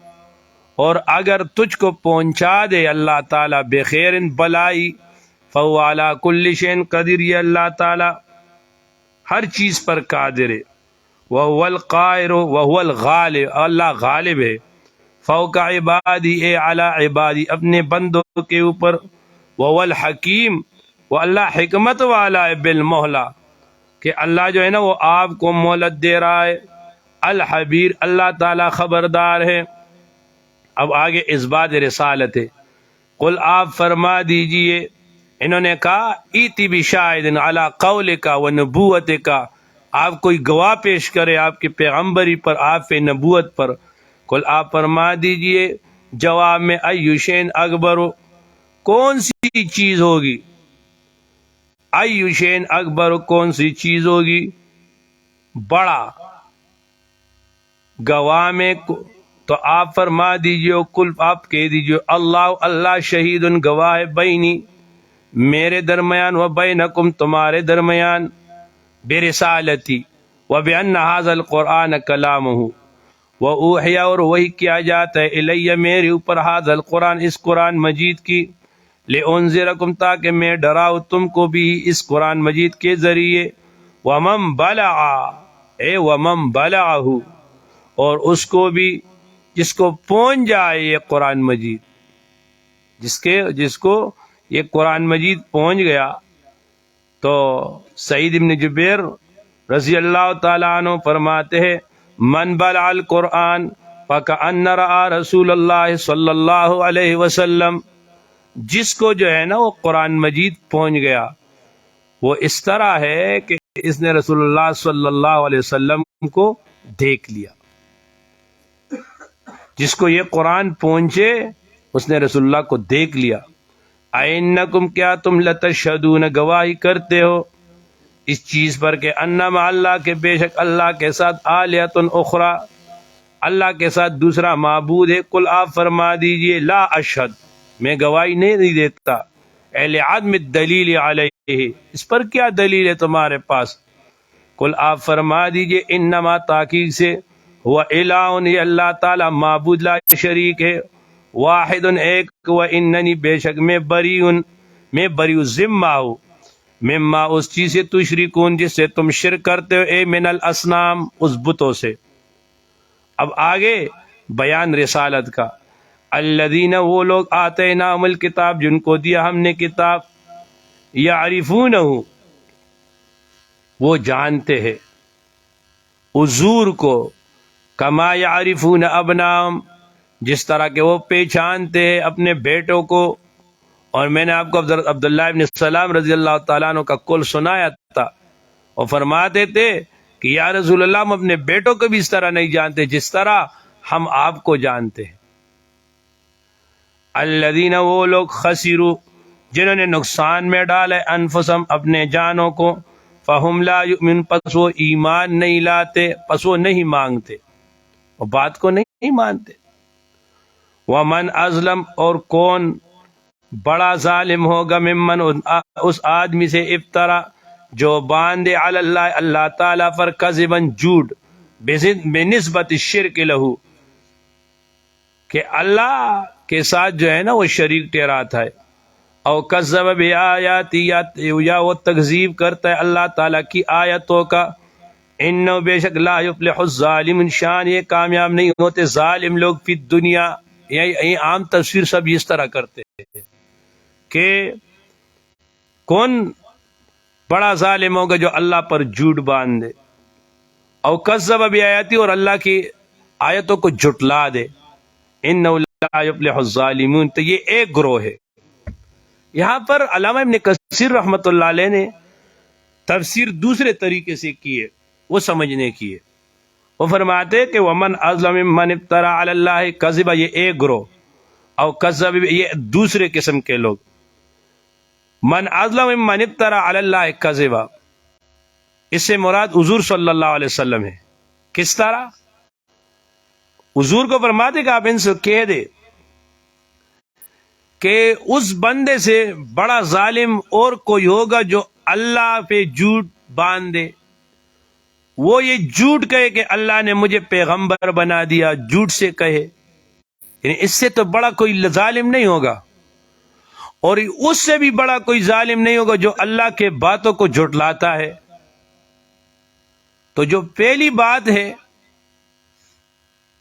اور اگر تجھ کو پہنچا دے اللہ تعالیٰ بخیر بلائی، فَهُوَ عَلَى كُلِّ شَيْءٍ قدیر، یہ اللہ تعالیٰ ہر چیز پر قادر ہے. وَهُوَ الْقَاهِرُ وَهُوَ الْغَالِبُ، اللہ غالب ہے. فوق عبادی، اے علی عبادی، اپنے بندوں کے اوپر. وَهُوَ الْحَكِيمُ، وہ اللہ حکمت والا ہے. بالمہلہ، کہ اللہ جو ہے نا وہ آپ کو مہلت دے رہا ہے. الحبیر، اللہ تعالیٰ خبردار ہے. اب آگے اس بات رسالت ہے. قل آپ فرما دیجئے، انہوں نے کہا ایتی بشاہد علی قولک و نبوتک، آپ کوئی گواہ پیش کرے آپ کے پیغمبری پر، آپ پہ نبوت پر. قل آپ فرما دیجئے جواب میں، ای شین اکبر، کون سی چیز ہوگی، ای شین اکبر، کون سی چیز ہوگی بڑا گواہ میں. تو آپ فرما دیجئے، کل آپ کہہ دیجئے اللہ، اللہ شہید گواہ ہے، بینی میرے درمیان، و بینکم تمہارے درمیان، برسالتی و بان ھذا القرآن کلامہ، و اوحی، اور وہی کیا جاتا ہے، الیہ میرے اوپر، ھذا القرآن اس قرآن مجید کی، لانذرکم تاکہ میں ڈراؤ تم کو بھی اس قرآن مجید کے ذریعے. ومن بلغ، اے ومن بلغہ، اور اس کو بھی جس کو پہنچ جائے یہ قرآن مجید، جس کو یہ قرآن مجید پہنچ گیا. تو سعید بن جبیر رضی اللہ تعالیٰ عنہ فرماتے ہیں، من بلع القرآن فکأن رأى رسول اللہ صلی اللہ علیہ وسلم، جس کو جو ہے نا وہ قرآن مجید پہنچ گیا، وہ اس طرح ہے کہ اس نے رسول اللہ صلی اللہ علیہ وسلم کو دیکھ لیا. جس کو یہ قرآن پہنچے اس نے رسول اللہ کو دیکھ لیا. اینکم، کیا تم لتشہدون گواہی کرتے ہو اس چیز پر کہ انما اللہ کے بے شک اللہ کے ساتھ آلیۃ اخری، اللہ کے ساتھ دوسرا معبود ہے. قل آپ فرما دیجئے لا اشہد، میں گواہی نہیں دیتا. لعدم الدلیل علیہ، اس پر کیا دلیل ہے تمہارے پاس. قل آپ فرما دیجئے انما، تحقیق سے، ہوا الہ، یہ اللہ تعالی معبود لا شریک ہے، واحد ایک، و اننی بے شک میں بریء ذمہ ہوں، مما اس چیز سے تشرکون جس سے تم شرک کرتے ہو، اے من الاصنام اس بتوں سے. اب آگے بیان رسالت کا. الذین، وہ لوگ، آتیناہم الکتاب جن کو دیا ہم نے کتاب، یعرفونہ وہ جانتے ہیں، حضور کو، کما یعرفون ابناہم جس طرح کہ وہ پہچانتے ہیں اپنے بیٹوں کو. اور میں نے آپ کو عبداللہ ابن السلام رضی اللہ تعالیٰ عنہ کا قول سنایا تھا، اور فرماتے تھے کہ یا رسول اللہ، ہم اپنے بیٹوں کو بھی اس طرح نہیں جانتے جس طرح ہم آپ کو جانتے ہیں. الذین، وہ لوگ، خسروا جنہوں نے نقصان میں ڈالے، انفسہم اپنے جانوں کو، فہم لا یؤمن پس وہ ایمان نہیں لاتے، پس وہ نہیں مانگتے، وہ بات کو نہیں مانتے. ومن ازلم، اور کون بڑا ظالم ہوگا، ممن اس آدمی سے، افطرا جو باندھے، علی اللہ اللہ تعالیٰ پر، کذباً جھوٹ، بنسبت الشرک لہو کہ اللہ کے ساتھ جو ہے نا وہ شریک ٹھہراتا ہے. او کذب بآیاتی، یا وہ تکذیب کرتا ہے اللہ تعالیٰ کی آیتوں کا. انہ بے شک، لا یفلح الظالم، شان یہ کامیاب نہیں ہوتے ظالم لوگ، فی الدنیا، یہ عام تفسیر سب اس طرح کرتے ہیں کہ کون بڑا ظالم ہوگا جو اللہ پر جھوٹ باندھے. او کذب بآیاتی، اور اللہ کی آیتوں کو جھٹلا دے. اِنَّهُ لَا يُفْلِحُ الظَّالِمُونَ. تو یہ ایک گروہ ہے. یہاں پر علامہ ابن کثیر رحمۃ اللہ علیہ نے تفسیر دوسرے طریقے سے کی ہے، وہ سمجھنے کی ہے. وہ فرماتے کہ وَمَنْ أَظْلَمُ مِمَّنِ افْتَرَىٰ عَلَى اللَّهِ كَذِبًا، یہ ایک گروہ، او کذب یہ دوسرے قسم کے لوگ. من اظلم ممن افْتَرَىٰ عَلَى اللَّهِ كَذِبًا، اس سے مراد حضور صلی اللہ علیہ وسلم ہے. کس طرح؟ حضور کو فرماتے کہ آپ ان سے کہہ دے کہ اس بندے سے بڑا ظالم اور کوئی ہوگا جو اللہ پہ جھوٹ باندھ دے. وہ یہ جھوٹ کہے کہ اللہ نے مجھے پیغمبر بنا دیا، جھوٹ سے کہے، یعنی اس سے تو بڑا کوئی ظالم نہیں ہوگا، اور اس سے بھی بڑا کوئی ظالم نہیں ہوگا جو اللہ کے باتوں کو جھٹلاتا ہے. تو جو پہلی بات ہے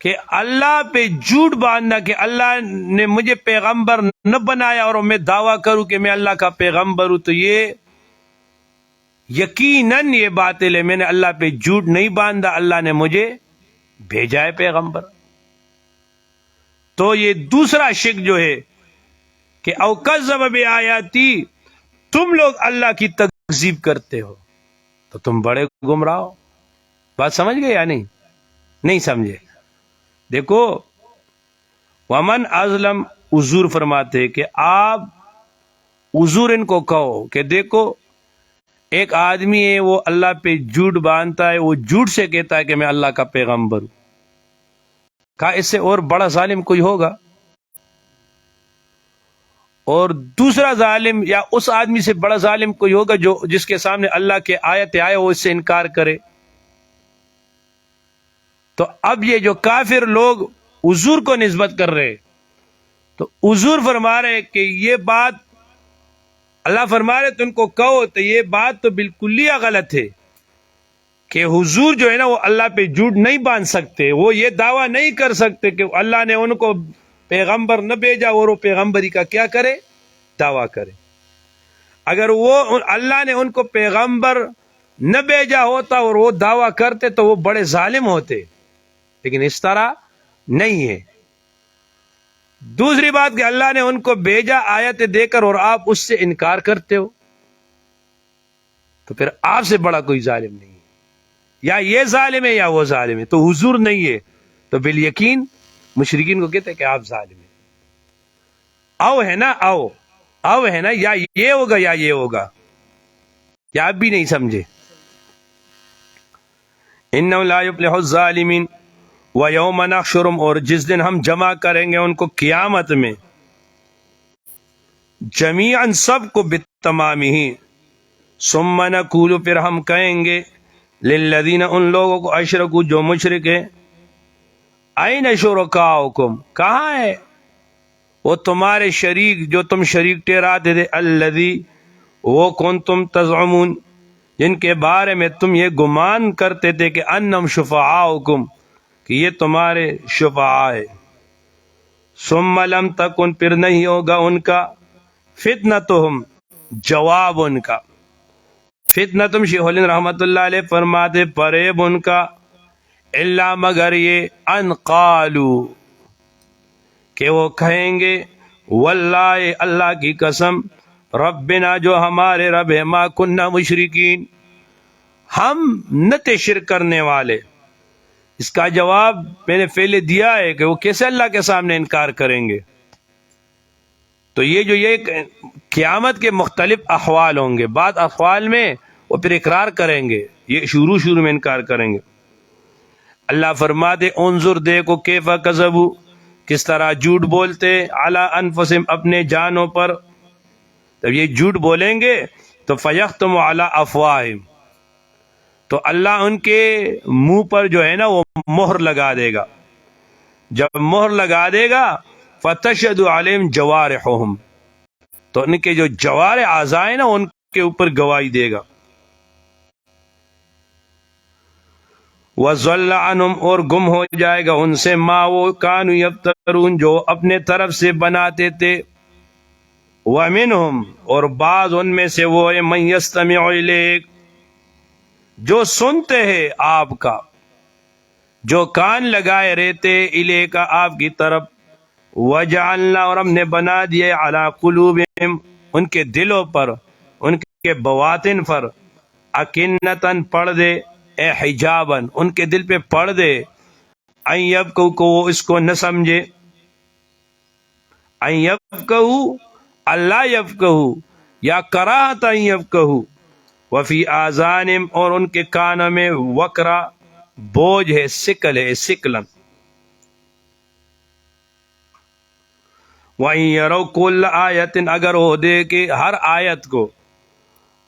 کہ اللہ پہ جھوٹ باندھنا کہ اللہ نے مجھے پیغمبر نہ بنایا اور میں دعویٰ کروں کہ میں اللہ کا پیغمبر ہوں، تو یہ یقیناً یہ باطل ہے. میں نے اللہ پہ جھوٹ نہیں باندھا، اللہ نے مجھے بھیجا ہے پیغمبر. تو یہ دوسرا شرک جو ہے کہ او کذب بآیاتی، تم لوگ اللہ کی تکذیب کرتے ہو تو تم بڑے گمراہ ہو. بات سمجھ گئے یا نہیں؟ نہیں سمجھے. دیکھو ومن ازلم، حضور فرماتے کہ آپ حضور ان کو کہو کہ دیکھو ایک آدمی ہے وہ اللہ پہ جھوٹ باندھتا ہے، وہ جھوٹ سے کہتا ہے کہ میں اللہ کا پیغمبر ہوں. کہا اس سے اور بڑا ظالم کوئی ہوگا؟ اور دوسرا ظالم یا اس آدمی سے بڑا ظالم کوئی ہوگا جو جس کے سامنے اللہ کے آیت آئے وہ اس سے انکار کرے. تو اب یہ جو کافر لوگ حضور کو نسبت کر رہے، تو حضور فرما رہے کہ یہ بات اللہ فرما رہے تو ان کو کہو، تو یہ بات تو بالکل ہی غلط ہے کہ حضور جو ہے نا وہ اللہ پہ جھوٹ نہیں باندھ سکتے. وہ یہ دعویٰ نہیں کر سکتے کہ اللہ نے ان کو پیغمبر نہ بھیجا اور وہ پیغمبری کا کیا کرے، دعویٰ کرے. اگر وہ اللہ نے ان کو پیغمبر نہ بھیجا ہوتا اور وہ دعویٰ کرتے تو وہ بڑے ظالم ہوتے، لیکن اس طرح نہیں ہے. دوسری بات کہ اللہ نے ان کو بھیجا آیت دے کر اور آپ اس سے انکار کرتے ہو، تو پھر آپ سے بڑا کوئی ظالم نہیں ہے. یا یہ ظالم ہے یا وہ ظالم ہے، تو حضور نہیں ہے. تو بالیقین مشرکین کو کہتے ہیں کہ آپ ظالم ہیں. او ہے نا، او ہے نا، یا یہ ہوگا یا یہ ہوگا، یا آپ بھی نہیں سمجھے. انَّهُ لَا يُفْلِحُ الظَّالِمِينَ وَيَوْمَ نَحْشُرُهُمْ، اور جس دن ہم جمع کریں گے ان کو قیامت میں، جمیعاً سب کو بِالتَّمَامِهِ، ثُمَّ نَقُولُ، پھر ہم کہیں گے لِلَّذِينَ، ان لوگوں کو اشرکوا جو مشرک ہیں، أَيْنَ شُرَكَاؤُكُمْ، کہاں ہے وہ تمہارے شریک جو تم شریک ٹھہراتے تھے، الذی، وہ کنتم تزعمون، جن کے بارے میں تم یہ گمان کرتے تھے کہ انہم شفعاؤکم، کہ یہ تمہارے شفعاء ہے. ثم لم تکن، پھر نہیں ہوگا ان کا، فتنتہم، جواب ان کا. فتنتہم، شیخ الہند رحمت اللہ علیہ فرماتے فریب ان کا، الا مگر یہ، ان قالو، کہ وہ کہیں گے واللہ، اللہ کی قسم، ربنا، جو ہمارے رب ہے، ما کننا مشرکین، ہم نہ تھے شرک کرنے والے. اس کا جواب میں نے پہلے دیا ہے کہ وہ کیسے اللہ کے سامنے انکار کریں گے. تو یہ قیامت کے مختلف احوال ہوں گے. بعد احوال میں وہ پھر اقرار کریں گے، یہ شروع میں انکار کریں گے. اللہ فرماتے انظر، دیکھو، کیف کذبوا، کس طرح جھوٹ بولتے، علی انفسہم، اپنے جانوں پر. جب یہ جھوٹ بولیں گے تو فیختم علی افواہہم، تو اللہ ان کے منہ پر جو ہے نا وہ مہر لگا دے گا. جب مہر لگا دے گا فتشہد علیہم جوارحہم، تو ان کے جو جوارح اعضاء ہیں نا ان کے اوپر گواہی دے گا. وَضَلَّ عَنْهُمْ، اور گم ہو جائے گا ان سے، ما وہ کانوا یفترون، جو اپنے طرف سے بناتے تھے. وَمِنْهُمْ، اور بعض ان میں سے وہ ہے، مَن يَسْتَمِعُ إِلَيْكَ، جو سنتے ہیں آپ کا. جو کان لگائے رہتے الیہ کا آپ کی طرف، وجعلنا اور ہم نے بنا دیے علی قلوبہم ان کے دلوں پر، ان کے بواطن پر، اکنتاً پردے، اے حجاباً ان کے دل پہ پردے، ان یفقہوا کو وہ اس کو نہ سمجھے، ان یفقہوا اللہ یفقہوا یا کراہت ان یفقہوا، وفی آذانہم اور ان کے کانوں میں وقرا بوجھ ہے، سکل ہے، سکلن، وَإِن يَرَوْا كُلَّ آیَةٍ اگر وہ دیکھے ہر آیت کو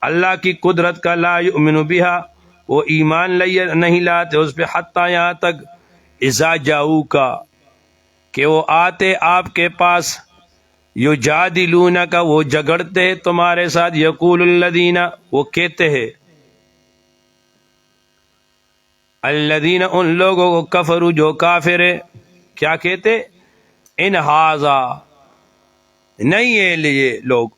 اللہ کی قدرت کا، لا یؤمن بها وہ ایمان نہیں لاتے اس پہ، حتیٰ یہاں تک اذا جاؤکا کہ وہ آتے آپ کے پاس، یجادلونک وہ جھگڑتے ہیں تمہارے ساتھ، یقول الذین وہ کہتے ہیں، الذین ان لوگوں کو، کفروا جو کافر ہے، کیا کہتے، ان ھذا نہیں ہے یہ لوگ،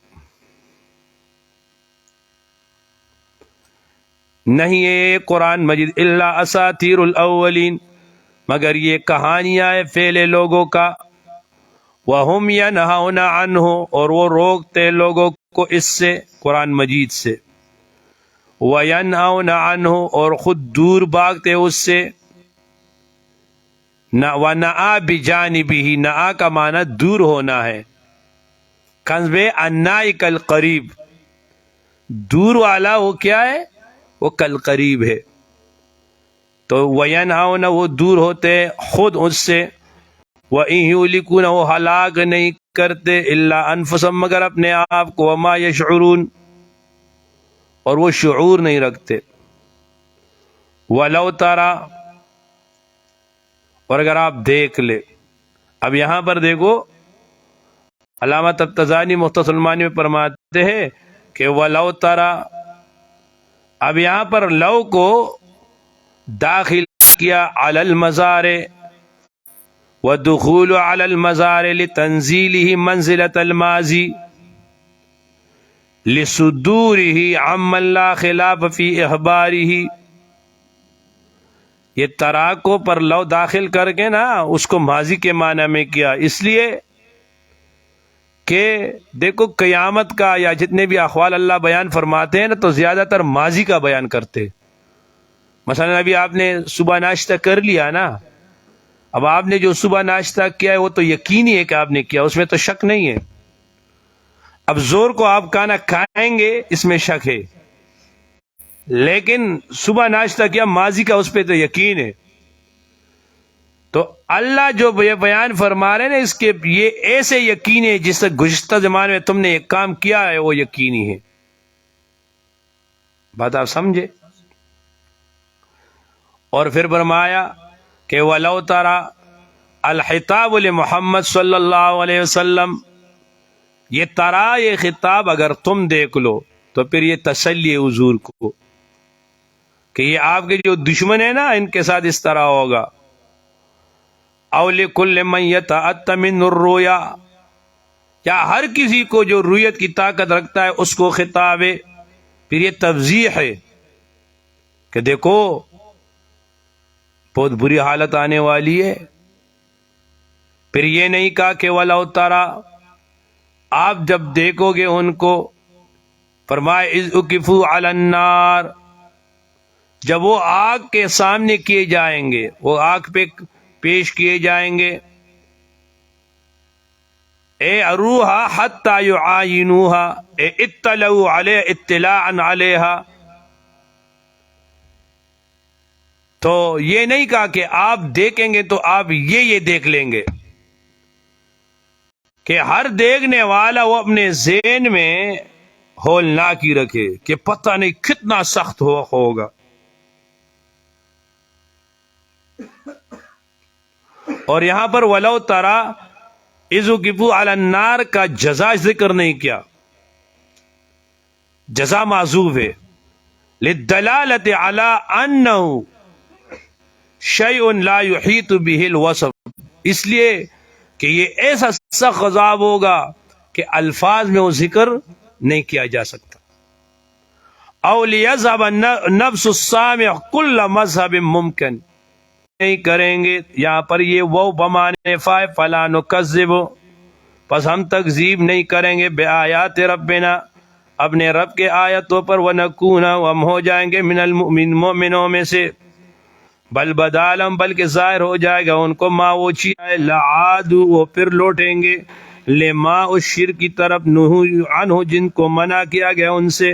نہیں ہے قرآن مجید، الا اساطیر الاولین مگر یہ کہانیاں ہیں پہلے لوگوں کا، وہم ینہون عنہ اور وہ روکتے لوگوں کو اس سے، قرآن مجید سے، وینہون عنہ اور خود دور بھاگتے اس سے، ونأ بجانبہ، نأ کا معنی دور ہونا ہے، کنزب النائی کل قریب، دور والا وہ کیا ہے، وہ کل قریب ہے، تو وینہون وہ دور ہوتے خود اس سے، وَإِن يُهْلِكُونَ وہ ہلاک نہیں کرتے، الا انفسهم مگر اپنے آپ کو، وما یشعرون اور وہ شعور نہیں رکھتے، وَلَوْ تَرَى اور اگر آپ دیکھ لے، اب یہاں پر دیکھو علامہ تبتزانی مختصر المعانی میں فرماتے ہیں کہ وَلَوْ تَرَى، اب یہاں پر لو کو داخل کیا علی المزارع، والدخول على المزارع لتنزيله منزلة الماضي لصدوره عمن لا خلاف في اخباره، یہ ترا کو پر لو داخل کر کے نا اس کو ماضی کے معنی میں کیا، اس لیے کہ دیکھو قیامت کا یا جتنے بھی احوال اللہ بیان فرماتے ہیں نا تو زیادہ تر ماضی کا بیان کرتے، مثلا ابھی آپ نے صبح ناشتہ کر لیا نا، اب آپ نے جو صبح ناشتہ کیا ہے وہ تو یقینی ہے کہ آپ نے کیا، اس میں تو شک نہیں ہے، اب زور کو آپ کھانا کھائیں گے اس میں شک ہے، لیکن صبح ناشتہ کیا ماضی کا اس پہ تو یقین ہے، تو اللہ جو یہ بیان فرما رہے ہیں اس کے یہ ایسے یقین ہے جس سے گزشتہ زمانے میں تم نے ایک کام کیا ہے وہ یقینی ہے، بات آپ سمجھے، اور پھر فرمایا کہ وَلَوْ تَرَى الخطاب لمحمد صلی اللہ علیہ وسلم، یہ ترا یہ خطاب اگر تم دیکھ لو تو پھر یہ تسلی ہے حضور کو کہ یہ آپ کے جو دشمن ہیں نا ان کے ساتھ اس طرح ہوگا، او لکل من یتأتی من الرؤیا، یا ہر کسی کو جو رؤیت کی طاقت رکھتا ہے اس کو خطاب ہے، پھر یہ تفضیح ہے کہ دیکھو بہت بری حالت آنے والی ہے، پھر یہ نہیں کہا کہ وَلَوْ تَرَى آپ جب دیکھو گے ان کو، فرمائے اذ اکفوا علی النار جب وہ آگ کے سامنے کیے جائیں گے، وہ آگ پہ پیش کیے جائیں گے، اے اروہا حتی یعاینوہا اے اطلعوا علیہ اطلاعا علیہا، تو یہ نہیں کہا کہ آپ دیکھیں گے تو آپ یہ دیکھ لیں گے، کہ ہر دیکھنے والا وہ اپنے ذہن میں ہولناکی رکھے کہ پتہ نہیں کتنا سخت ہوگا، اور یہاں پر وَلَوْ تَرَى اذ وقفوا علی النار کا جزا ذکر نہیں کیا، جزا معذوف ہے، للدلالۃ علی انہ شیء لا یحیط بہ الوصف، اس لیے کہ یہ ایسا سخت عذاب ہوگا کہ الفاظ میں وہ ذکر نہیں کیا جا سکتا، او لیذهب نفس السامع کل مذہب ممکن، نہیں کریں گے. یہاں پر یہ وہ بمانے فائے فلا نکذب، پس ہم تکذیب نہیں کریں گے بے آیات ربنا، اپنے رب کے آیتوں پر، ونکون، ہم ہو جائیں گے من المؤمن، مومنوں میں سے. بل بدالم، بلکہ ظاہر ہو جائے گا ان کو ما وہ چیز لعادو، وہ پھر لوٹیں گے لما اس شرک کی طرف نہو عنہ، جن کو منع کیا گیا ان سے.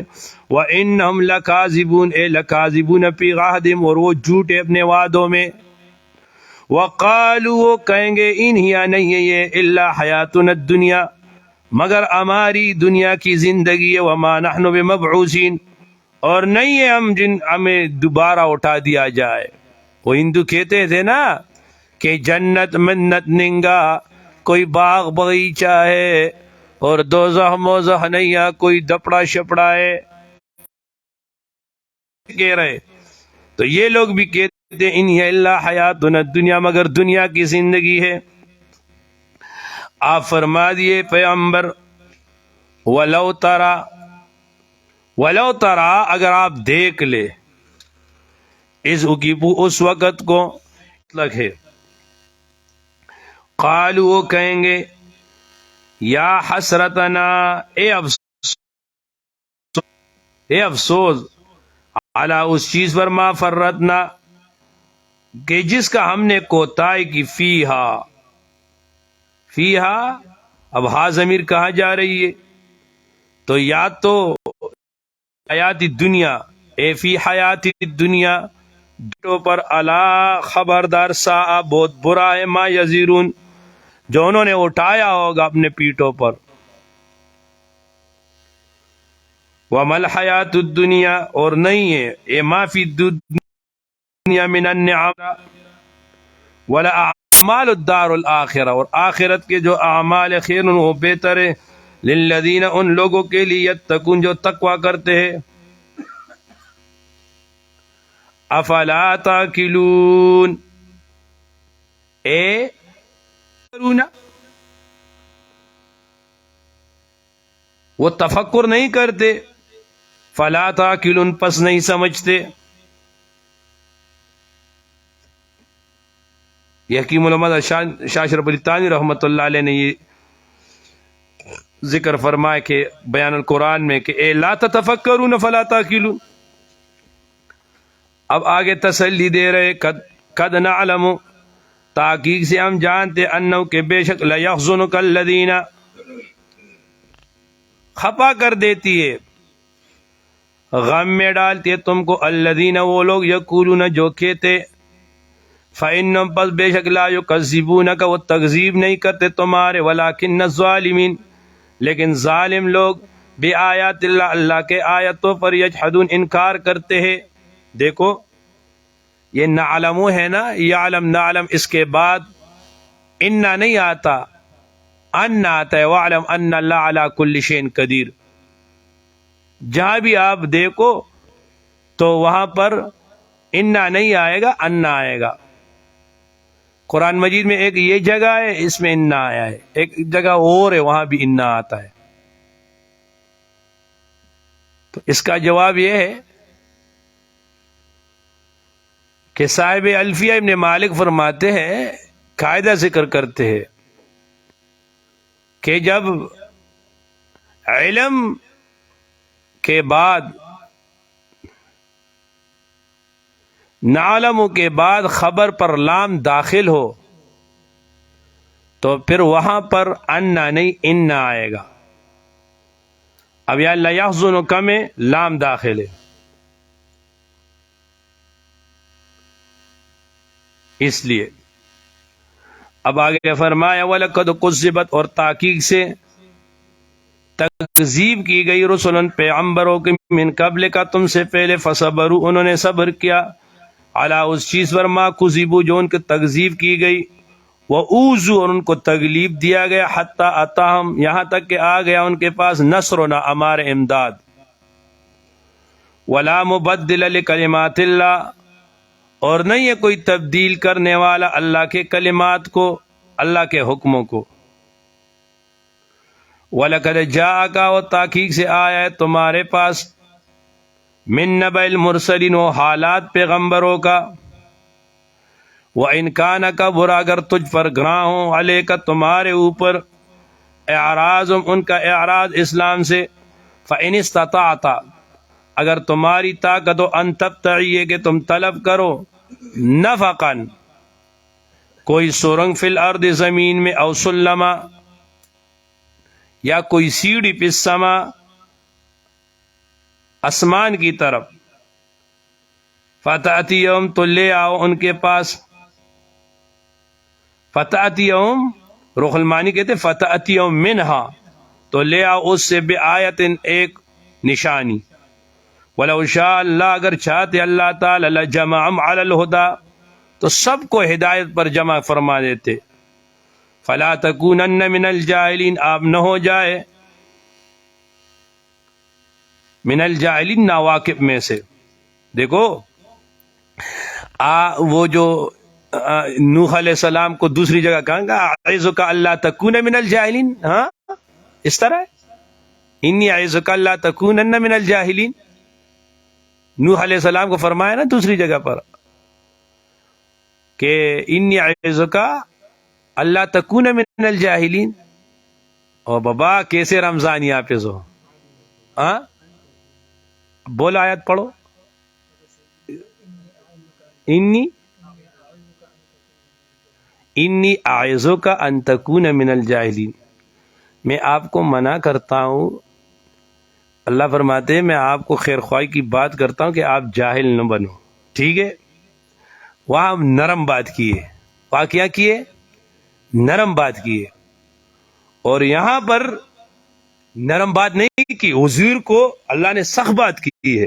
وَإِنَّهُمْ لَكَاذِبُونَ، اے لَكَاذِبُونَ فِي غَحْدِهِمْ، اور وہ جھوٹے اپنے وعدوں میں. وَقَالُوا، وہ کہیں گے ان ہی نہیں ہے یہ الا حیاتنا الدنیا، مگر ہماری دنیا کی زندگی ہے. وما نحن بمبعوثین، اور نہیں ہے ہمیں دوبارہ اٹھا دیا جائے. وہ ہندو کہتے تھے نا کہ جنت منت ننگا، کوئی باغ باغیچہ ہے، اور دوزخ موزخ نہیں ہے، کوئی دپڑا شپڑا ہے کہہ رہے. تو یہ لوگ بھی کہتے ہیں ان ہی الا حیاتنا الدنیا، مگر دنیا کی زندگی ہے. آپ فرما دیے پیغمبر ولو ترا، ولو ترا، اگر آپ دیکھ لے، اس وقت کو مطلق ہے. قالوا، وہ کہیں گے یا حسرتنا، اے افسوس، علی اس چیز پر ما فرطنا، کہ جس کا ہم نے کوتاہی کی، فیہا، فیہا، اب ہا ضمیر کہاں جا رہی ہے؟ تو یا تو حیات دنیا، اے فی حیات دنیا، ڈٹو پر، الا خبردار، سا بہت برا ہے، ما یزیرون، جو انہوں نے اٹھایا ہوگا اپنے پیٹوں پر. وما الحیات الدنیا، اور نہیں ہے اے ما فی الدنیا من النعم، ولا اعمال الدار الاخرہ، اور آخرت کے جو اعمال خیر وہ بہتر ہے، للذین، ان لوگوں کے لیے، یتقون، جو تقوی کرتے ہیں. افلا تاکلون، اے وہ تفکر نہیں کرتے، فلا تاکلون، پس نہیں سمجھتے. یہ حکیم علامہ شاہ اشرف علی تھانوی رحمۃ اللہ علیہ نے یہ ذکر فرمایا کہ بیان القرآن میں کہ اے لا تتفکرون فلا تاکلون. اب آگے تسلی دے رہے، قد نعلم، تحقیق سے ہم جانتے، انہو، کہ بے شک، لیحزنک الذین، خفا کر دیتی ہے، غم میں ڈالتے تم کو، الذین، وہ لوگ، یقولون، جو کہتے، فإنہم، پس بے شک، لا یکذبونک، وہ تکذیب نہیں کرتے تمہارے، ولکن الظالمین، لیکن ظالم لوگ، بے آیات اللہ، اللہ کے آیتوں پر، یجحدون، انکار کرتے ہیں. دیکھو یہ نعلم ہے نا، یعلم نعلم، اس کے بعد انا نہیں آتا، ان آتا ہے، وعلم ان اللہ علی کل شیء قدیر. جہاں بھی آپ دیکھو تو وہاں پر انا نہیں آئے گا، انا آئے گا. قرآن مجید میں ایک یہ جگہ ہے اس میں انا آیا ہے، ایک جگہ اور ہے وہاں بھی انا آتا ہے. تو اس کا جواب یہ ہے کہ صاحب الفیہ ابن مالک فرماتے ہیں، قاعدہ ذکر کرتے ہیں کہ جب علم کے بعد، نعلم کے بعد خبر پر لام داخل ہو تو پھر وہاں پر انا نہیں انا آئے گا. اب یا لیحزنک میں لام داخل ہے، اس لیے. اب آگے فرمایا وَلَقَدْ كُذِّبَتْ، اور تحقیق سے تکذیب کی گئی، رسولن، پیغمبروں کی، من قبل کا، تم سے پہلے، فصبروا، انہوں نے صبر کیا، علی اس چیز پر، ما کذبوا، جو ان کی تکذیب کی گئی، وَأُوذُوا، اور ان کو تکلیف دیا گیا، حتی اتاہم، یہاں تک کہ آ گیا ان کے پاس، نصرنا، ہمارے امداد. وَلَا مُبَدِّلَ لِکَلِمَاتِ اللَّهِ، اور نہیں ہے کوئی تبدیل کرنے والا اللہ کے کلمات کو، اللہ کے حکموں کو. وَلَقَدْ جَاءَكَ، اور تحقیق سے آیا ہے تمہارے پاس، من نبأ المرسلین، وہ حالات پیغمبروں کا، وَإِنْ كَانَ كَبُرَ اگر تجھ پر گراں ہو عَلَيْكَ تمہارے اوپر اعراض ان کا اعراض اسلام سے فَإِنِ اسْتَطَعْتَ اگر تمہاری طاقت و ان تبتغی کہ تم طلب کرو نفقاً کوئی سرنگ فی الارض زمین میں او سلما یا کوئی سیڑھی فی السما آسمان کی طرف فتأتیہم تو لے آؤ ان کے پاس فتأتیہم روح المانی کہتے فتأتیہم منہا تو لے آؤ اس سے بآیت ایک نشانی وَلَوْ شَاءَ اللہ اگر چاہتے اللہ تعالی لَجَمَعَهُمْ عَلَى الْهُدَى تو سب کو ہدایت پر جمع فرما دیتے فَلَا تَكُونَنَّ مِنَ الْجَاهِلِينَ آپ نہ ہو جائے من الجاہلین ناواقف میں سے. دیکھو وہ جو نوح علیہ السلام کو دوسری جگہ کہاں گا اعوذک اللہ تکون من الجاہلین، ہاں اس طرح انی اعوذک اللہ تکونن من الجاہلین. نوح علیہ السلام کو فرمایا نا دوسری جگہ پر کہ انی اعوذک اللہ تکون من الجاہلین. اور بابا کیسے رمضانی حافظ ہو، ہاں بول آیت پڑھو. انی اعوذک ان تکون من الجاہلین، میں آپ کو منع کرتا ہوں. اللہ فرماتے ہیں میں آپ کو خیر خواہی کی بات کرتا ہوں کہ آپ جاہل نہ بنو. ٹھیک ہے، وہاں نرم بات کیے، وہاں کیا کیے نرم بات کیے، اور یہاں پر نرم بات نہیں کی، حضور کو اللہ نے سخت بات کی ہے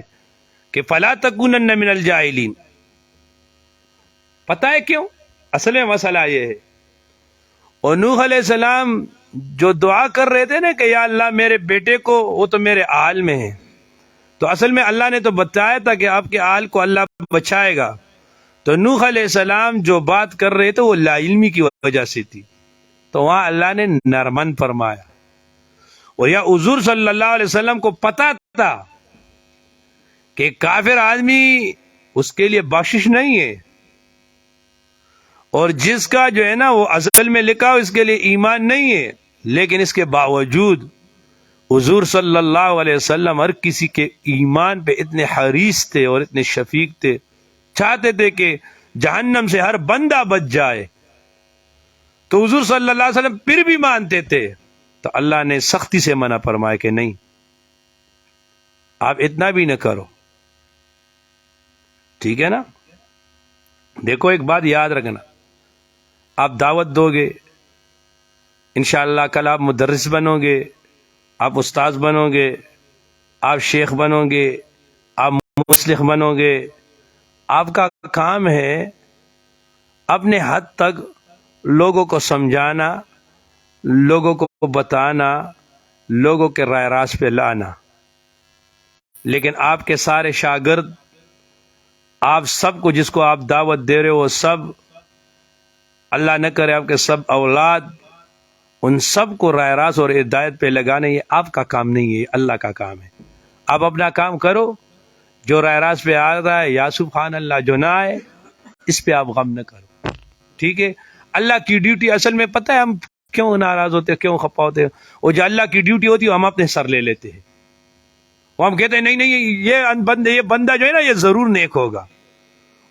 کہ فلا تکونن من الجاہلین. پتہ ہے کیوں؟ اصل میں مسئلہ یہ ہے. اور نوح علیہ السلام جو دعا کر رہے تھے نا کہ یا اللہ میرے بیٹے کو، وہ تو میرے آل میں ہے، تو اصل میں اللہ نے تو بتایا تھا کہ آپ کے آل کو اللہ بچائے گا. تو نوح علیہ السلام جو بات کر رہے تھے وہ لا علمی کی وجہ سے تھی، تو وہاں اللہ نے نرمن فرمایا. اور یا حضور صلی اللہ علیہ وسلم کو پتا تھا کہ کافر آدمی اس کے لیے بخشش نہیں ہے، اور جس کا جو ہے نا وہ ازل میں لکھا ہو اس کے لیے ایمان نہیں ہے، لیکن اس کے باوجود حضور صلی اللہ علیہ وسلم ہر کسی کے ایمان پہ اتنے حریص تھے اور اتنے شفیق تھے، چاہتے تھے کہ جہنم سے ہر بندہ بچ جائے. تو حضور صلی اللہ علیہ وسلم پھر بھی مانتے تھے، تو اللہ نے سختی سے منع فرمایا کہ نہیں، آپ اتنا بھی نہ کرو. ٹھیک ہے نا. دیکھو ایک بات یاد رکھنا، آپ دعوت دو گے انشاءاللہ، کل آپ مدرس بنو گے، آپ استاذ بنو گے، آپ شیخ بنو گے، آپ مصلح بنو گے. آپ کا کام ہے اپنے حد تک لوگوں کو سمجھانا، لوگوں کو بتانا، لوگوں کے رائے راست پہ لانا. لیکن آپ کے سارے شاگرد، آپ سب کو جس کو آپ دعوت دے رہے ہو، وہ سب اللہ نہ کرے آپ کے سب اولاد، ان سب کو رائے راست اور ہدایت پہ لگانا، یہ آپ کا کام نہیں ہے، اللہ کا کام ہے. آپ اپنا کام کرو، جو رائے راست پہ آ رہا ہے یا سبحان اللہ، جو نہ آئے اس پہ آپ غم نہ کرو. ٹھیک ہے. اللہ کی ڈیوٹی اصل میں پتہ ہے ہم کیوں ناراض ہوتے ہیں، کیوں خفا ہوتے ہیں؟ وہ جو اللہ کی ڈیوٹی ہوتی ہے ہم اپنے سر لے لیتے ہیں. وہ ہم کہتے ہیں نہیں یہ بندہ جو ہے نا یہ ضرور نیک ہوگا،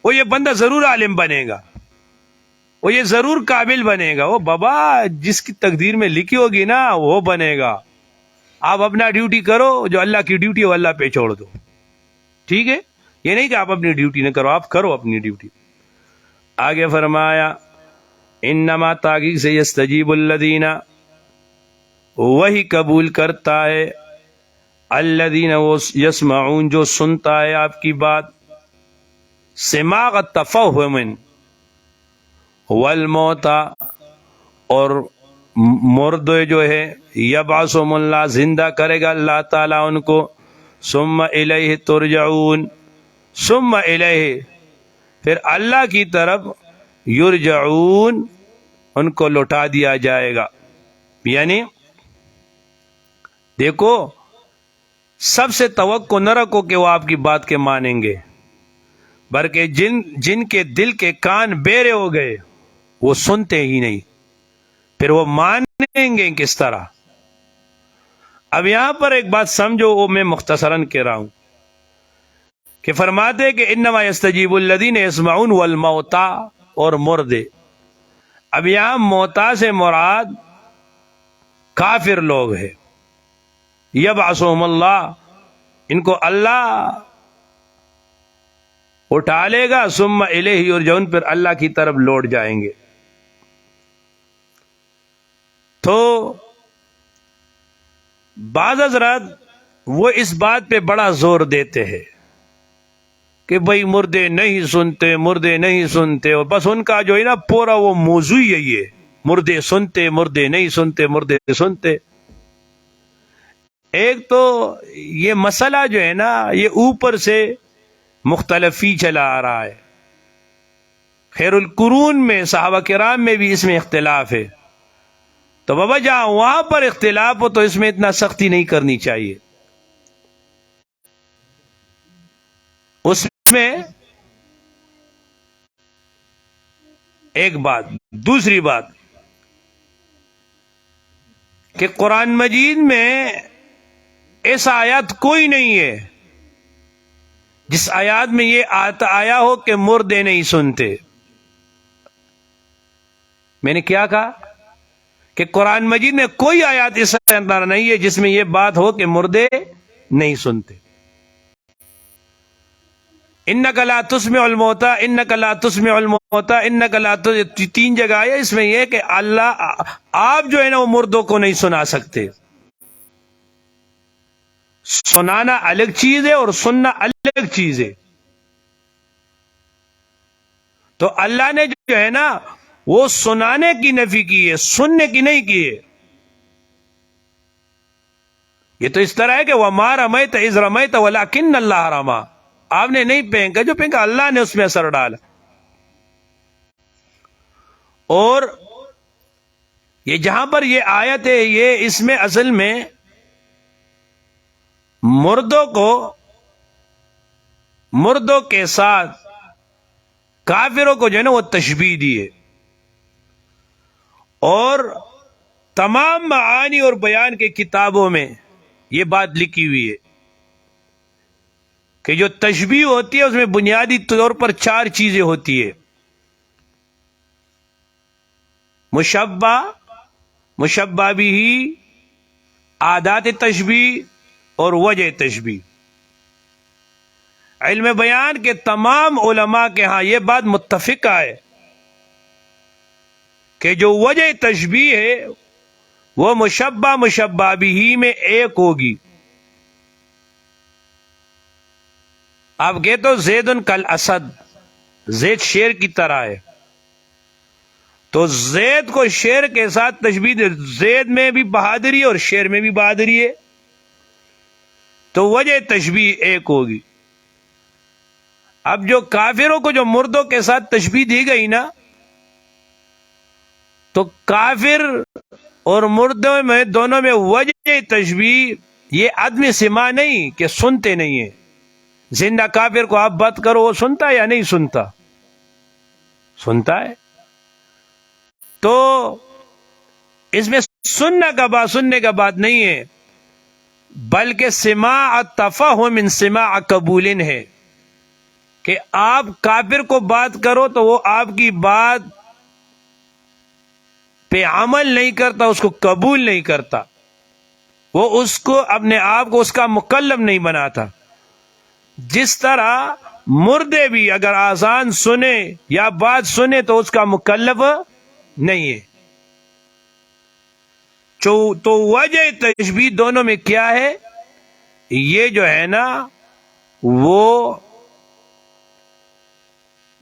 وہ یہ بندہ ضرور عالم بنے گا، وہ یہ ضرور قابل بنے گا. وہ بابا جس کی تقدیر میں لکھی ہوگی نا وہ بنے گا. آپ اپنا ڈیوٹی کرو، جو اللہ کی ڈیوٹی ہے وہ اللہ پہ چھوڑ دو. ٹھیک ہے. یہ نہیں کہ آپ اپنی ڈیوٹی نہ کرو، آپ کرو اپنی ڈیوٹی. آگے فرمایا انما تحقیق سے یستجیب الذین، وہی قبول کرتا ہے، الذین وہ یسمعون جو سنتا ہے آپ کی بات، سماع التفہم والموت، اور مردے جو ہے یبعثہم اللہ زندہ کرے گا اللہ تعالیٰ ان کو، ثم الیہ ترجعون، ثم الیہ پھر اللہ کی طرف، یرجعون ان کو لوٹا دیا جائے گا. یعنی دیکھو سب سے توقع نہ رکھو کہ وہ آپ کی بات کے مانیں گے، بلکہ جن کے دل کے کان بیرے ہو گئے وہ سنتے ہی نہیں، پھر وہ مانیں گے کس طرح؟ اب یہاں پر ایک بات سمجھو، وہ میں مختصراً کہہ رہا ہوں کہ فرماتے کہ انما یستجیب الذین یسمعون والموتى، اور مردے. اب یہاں موتا سے مراد کافر لوگ ہیں. یبعثہم اللہ، ان کو اللہ اٹھا لے گا، ثم الیہ یرجعون، پھر اللہ کی طرف لوٹ جائیں گے. تو بعض حضرات وہ اس بات پہ بڑا زور دیتے ہیں کہ بھئی مردے نہیں سنتے، مردے نہیں سنتے، اور بس ان کا جو ہے نا پورا وہ موضوع یہی ہے، مردے سنتے، مردے نہیں سنتے، مردے سنتے. ایک تو یہ مسئلہ جو ہے نا یہ اوپر سے مختلف ہی چلا آ رہا ہے. خیر القرون میں صحابہ کرام میں بھی اس میں اختلاف ہے. تو بابا جہاں وہاں پر اختلاف ہو تو اس میں اتنا سختی نہیں کرنی چاہیے. اس میں ایک بات. دوسری بات کہ قرآن مجید میں ایسا آیات کوئی نہیں ہے جس آیات میں یہ آیا ہو کہ مردے نہیں سنتے. میں نے کیا کہا کہ قرآن مجید میں کوئی آیات اس طرح نہیں ہے جس میں یہ بات ہو کہ مردے نہیں سنتے. انک لا تسمع الموتى، انک لا تسمع الموتى، انک لا تسمع، 3 جگہ ہے. اس میں یہ کہ اللہ آپ جو ہے نا وہ مردوں کو نہیں سنا سکتے. سنانا الگ چیز ہے اور سننا الگ چیز ہے. تو اللہ نے جو ہے نا وہ سنانے کی نفی کی ہے، سننے کی نہیں کی ہے. یہ تو اس طرح ہے کہ وَمَا رَمَيْتَ إِذْ رَمَيْتَ وَلَكِنَّ اللَّهَ رَمَى، آپ نے نہیں پھینکا، جو پھینکا اللہ نے اس میں اثر ڈالا. اور یہ جہاں پر یہ آیت ہے، یہ اس میں اصل میں مردوں کے ساتھ کافروں کو جو ہے نا وہ تشبیہ دی ہے. اور تمام معانی اور بیان کے کتابوں میں یہ بات لکھی ہوئی ہے کہ جو تشبیہ ہوتی ہے اس میں بنیادی طور پر 4 چیزیں ہوتی ہے: مشبہ، مشبہ بھی، عادات تشبیہ اور وجہ تشبیہ. علم بیان کے تمام علماء کے ہاں یہ بات متفقہ ہے کہ جو وجہ تشبیہ ہے وہ مشبہ مشبہ بھی میں ایک ہوگی. آپ کہتے ہو زید کل اسد، زید شیر کی طرح ہے، تو زید کو شیر کے ساتھ تشبیہ دے، زید میں بھی بہادری ہے اور شیر میں بھی بہادری ہے، تو وجہ تشبیہ ایک ہوگی. اب جو کافروں کو جو مردوں کے ساتھ تشبیہ دی گئی نا، تو کافر اور مردوں میں دونوں میں وجہ تشبیہ یہ عدم سماع نہیں کہ سنتے نہیں ہیں. زندہ کافر کو آپ بات کرو وہ سنتا ہے یا نہیں سنتا؟ سنتا ہے. تو اس میں سننے کا بات نہیں ہے، بلکہ سماع تفہم سماع قبول ہے کہ آپ کافر کو بات کرو تو وہ آپ کی بات پہ عمل نہیں کرتا، اس کو قبول نہیں کرتا، وہ اس کو اپنے آپ کو اس کا مکلف نہیں بناتا. جس طرح مردے بھی اگر آزان سنے یا بات سنے تو اس کا مکلف نہیں ہے. تو وجہ تشبیہ دونوں میں کیا ہے؟ یہ جو ہے نا وہ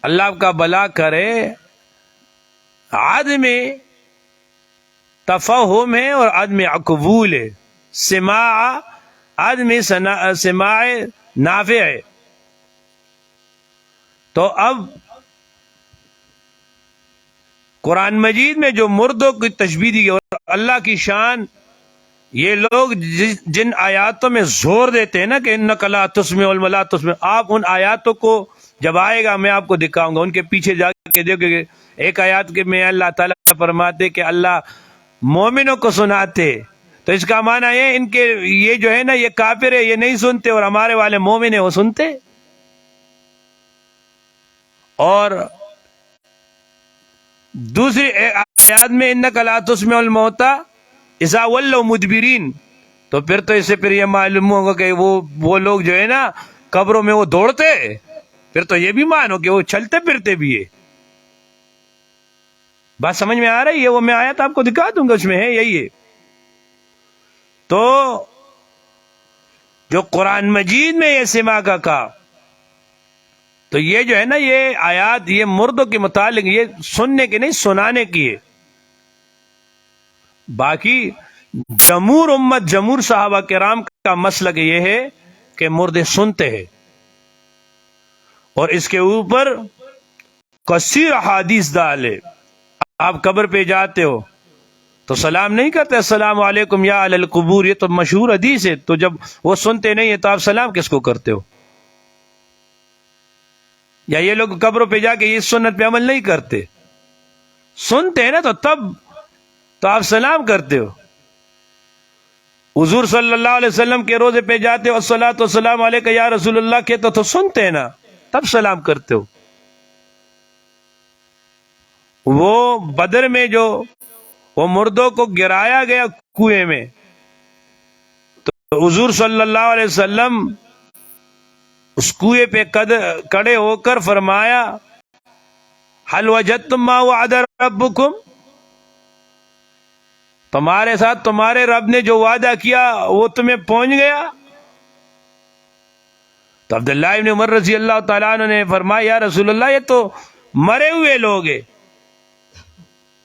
اللہ کا بلا کرے عدم تفہم ہے اور عدم قبول ہے. سماع عدم سماع نافع ہے. تو اب قرآن مجید میں جو مردوں کی تشبیہ دی اور اللہ کی شان، یہ لوگ جن آیاتوں میں زور دیتے ہیں نا کہ انک لا تسمع ولا تسمع، آپ ان آیاتوں کو جب آئے گا میں آپ کو دکھاؤں گا. ان کے پیچھے جا کے دیکھو کہ ایک آیات کے میں اللہ تعالیٰ فرماتے کہ اللہ مومنوں کو سناتے، تو اس کا معنی ہے ان کے یہ جو ہے نا یہ کافر ہے، یہ نہیں سنتے، اور ہمارے والے مومن ہیں وہ سنتے. اور دوسری آیات میں انک لا تسمع الموتى اذا ولوا مدبرین، تو پھر تو اس سے پھر یہ معلوم ہوگا کہ وہ لوگ جو ہے نا قبروں میں وہ دوڑتے، پھر تو یہ بھی مانو کہ وہ چلتے پھرتے بھی ہے. بات سمجھ میں آ رہی ہے؟ وہ میں آیت آپ کو دکھا دوں گا، اس میں ہے یہی ہے. تو جو قرآن مجید میں یہ سما کا کہا، تو یہ جو ہے نا یہ آیات یہ مردوں کے متعلق، یہ سننے کی نہیں سنانے کی ہے. باقی جمہور امت، جمہور صحابہ کرام کا مسلک یہ ہے کہ مردے سنتے ہیں، اور اس کے اوپر کثیر احادیث ڈالے. آپ قبر پہ جاتے ہو تو سلام نہیں کرتے السلام علیکم یا اہل القبور، یہ تو مشہور حدیث ہے. تو جب وہ سنتے نہیں ہے تو آپ سلام کس کو کرتے ہو؟ یا یہ لوگ قبروں پہ جا کے یہ سنت پہ عمل نہیں کرتے، سنتے ہیں نا تو تب تو آپ سلام کرتے ہو. حضور صلی اللہ علیہ وسلم کے روزے پہ جاتے ہو الصلاۃ والسلام علیک یا رسول اللہ کے تو سنتے ہیں نا، تب سلام کرتے ہو. وہ بدر میں جو وہ مردوں کو گرایا گیا کنویں میں، تو حضور صلی اللہ علیہ وسلم اس کنویں پہ کڑے ہو کر فرمایا حل وجدتم ما وعد ربکم، تمہارے ساتھ تمہارے رب نے جو وعدہ کیا وہ تمہیں پہنچ گیا؟ تو عبداللہ ابن عمر رضی اللہ تعالیٰ عنہ نے فرمایا یا رسول اللہ یہ تو مرے ہوئے لوگ ہیں.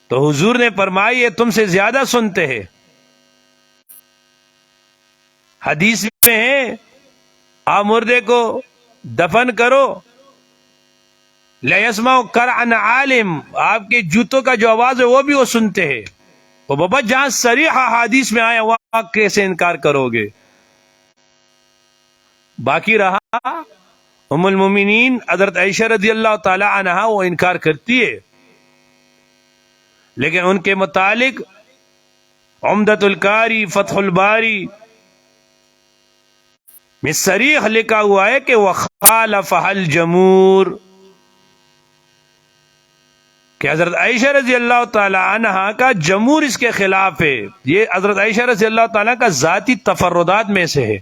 تو حضور نے فرمایا یہ تم سے زیادہ سنتے ہیں. حدیث میں ہے آپ مردے کو دفن کرو لَيَسْمَعُ قَرْعًا عَالِمٌ، آپ کے جوتوں کا جو آواز ہے وہ بھی وہ سنتے ہیں. وہ بابا جہاں صریح حدیث میں آیا وہاں کیسے انکار کرو گے؟ باقی رہا ام المومنین حضرت عائشہ رضی اللہ تعالی عنہا، وہ انکار کرتی ہے، لیکن ان کے متعلق عمدۃ القاری فتح الباری میں صریح لکھا ہوا ہے کہ وخالفها الجمہور، کہ حضرت عائشہ رضی اللہ تعالی عنہا کا جمہور اس کے خلاف ہے. یہ حضرت عائشہ رضی اللہ تعالیٰ کا ذاتی تفردات میں سے ہے،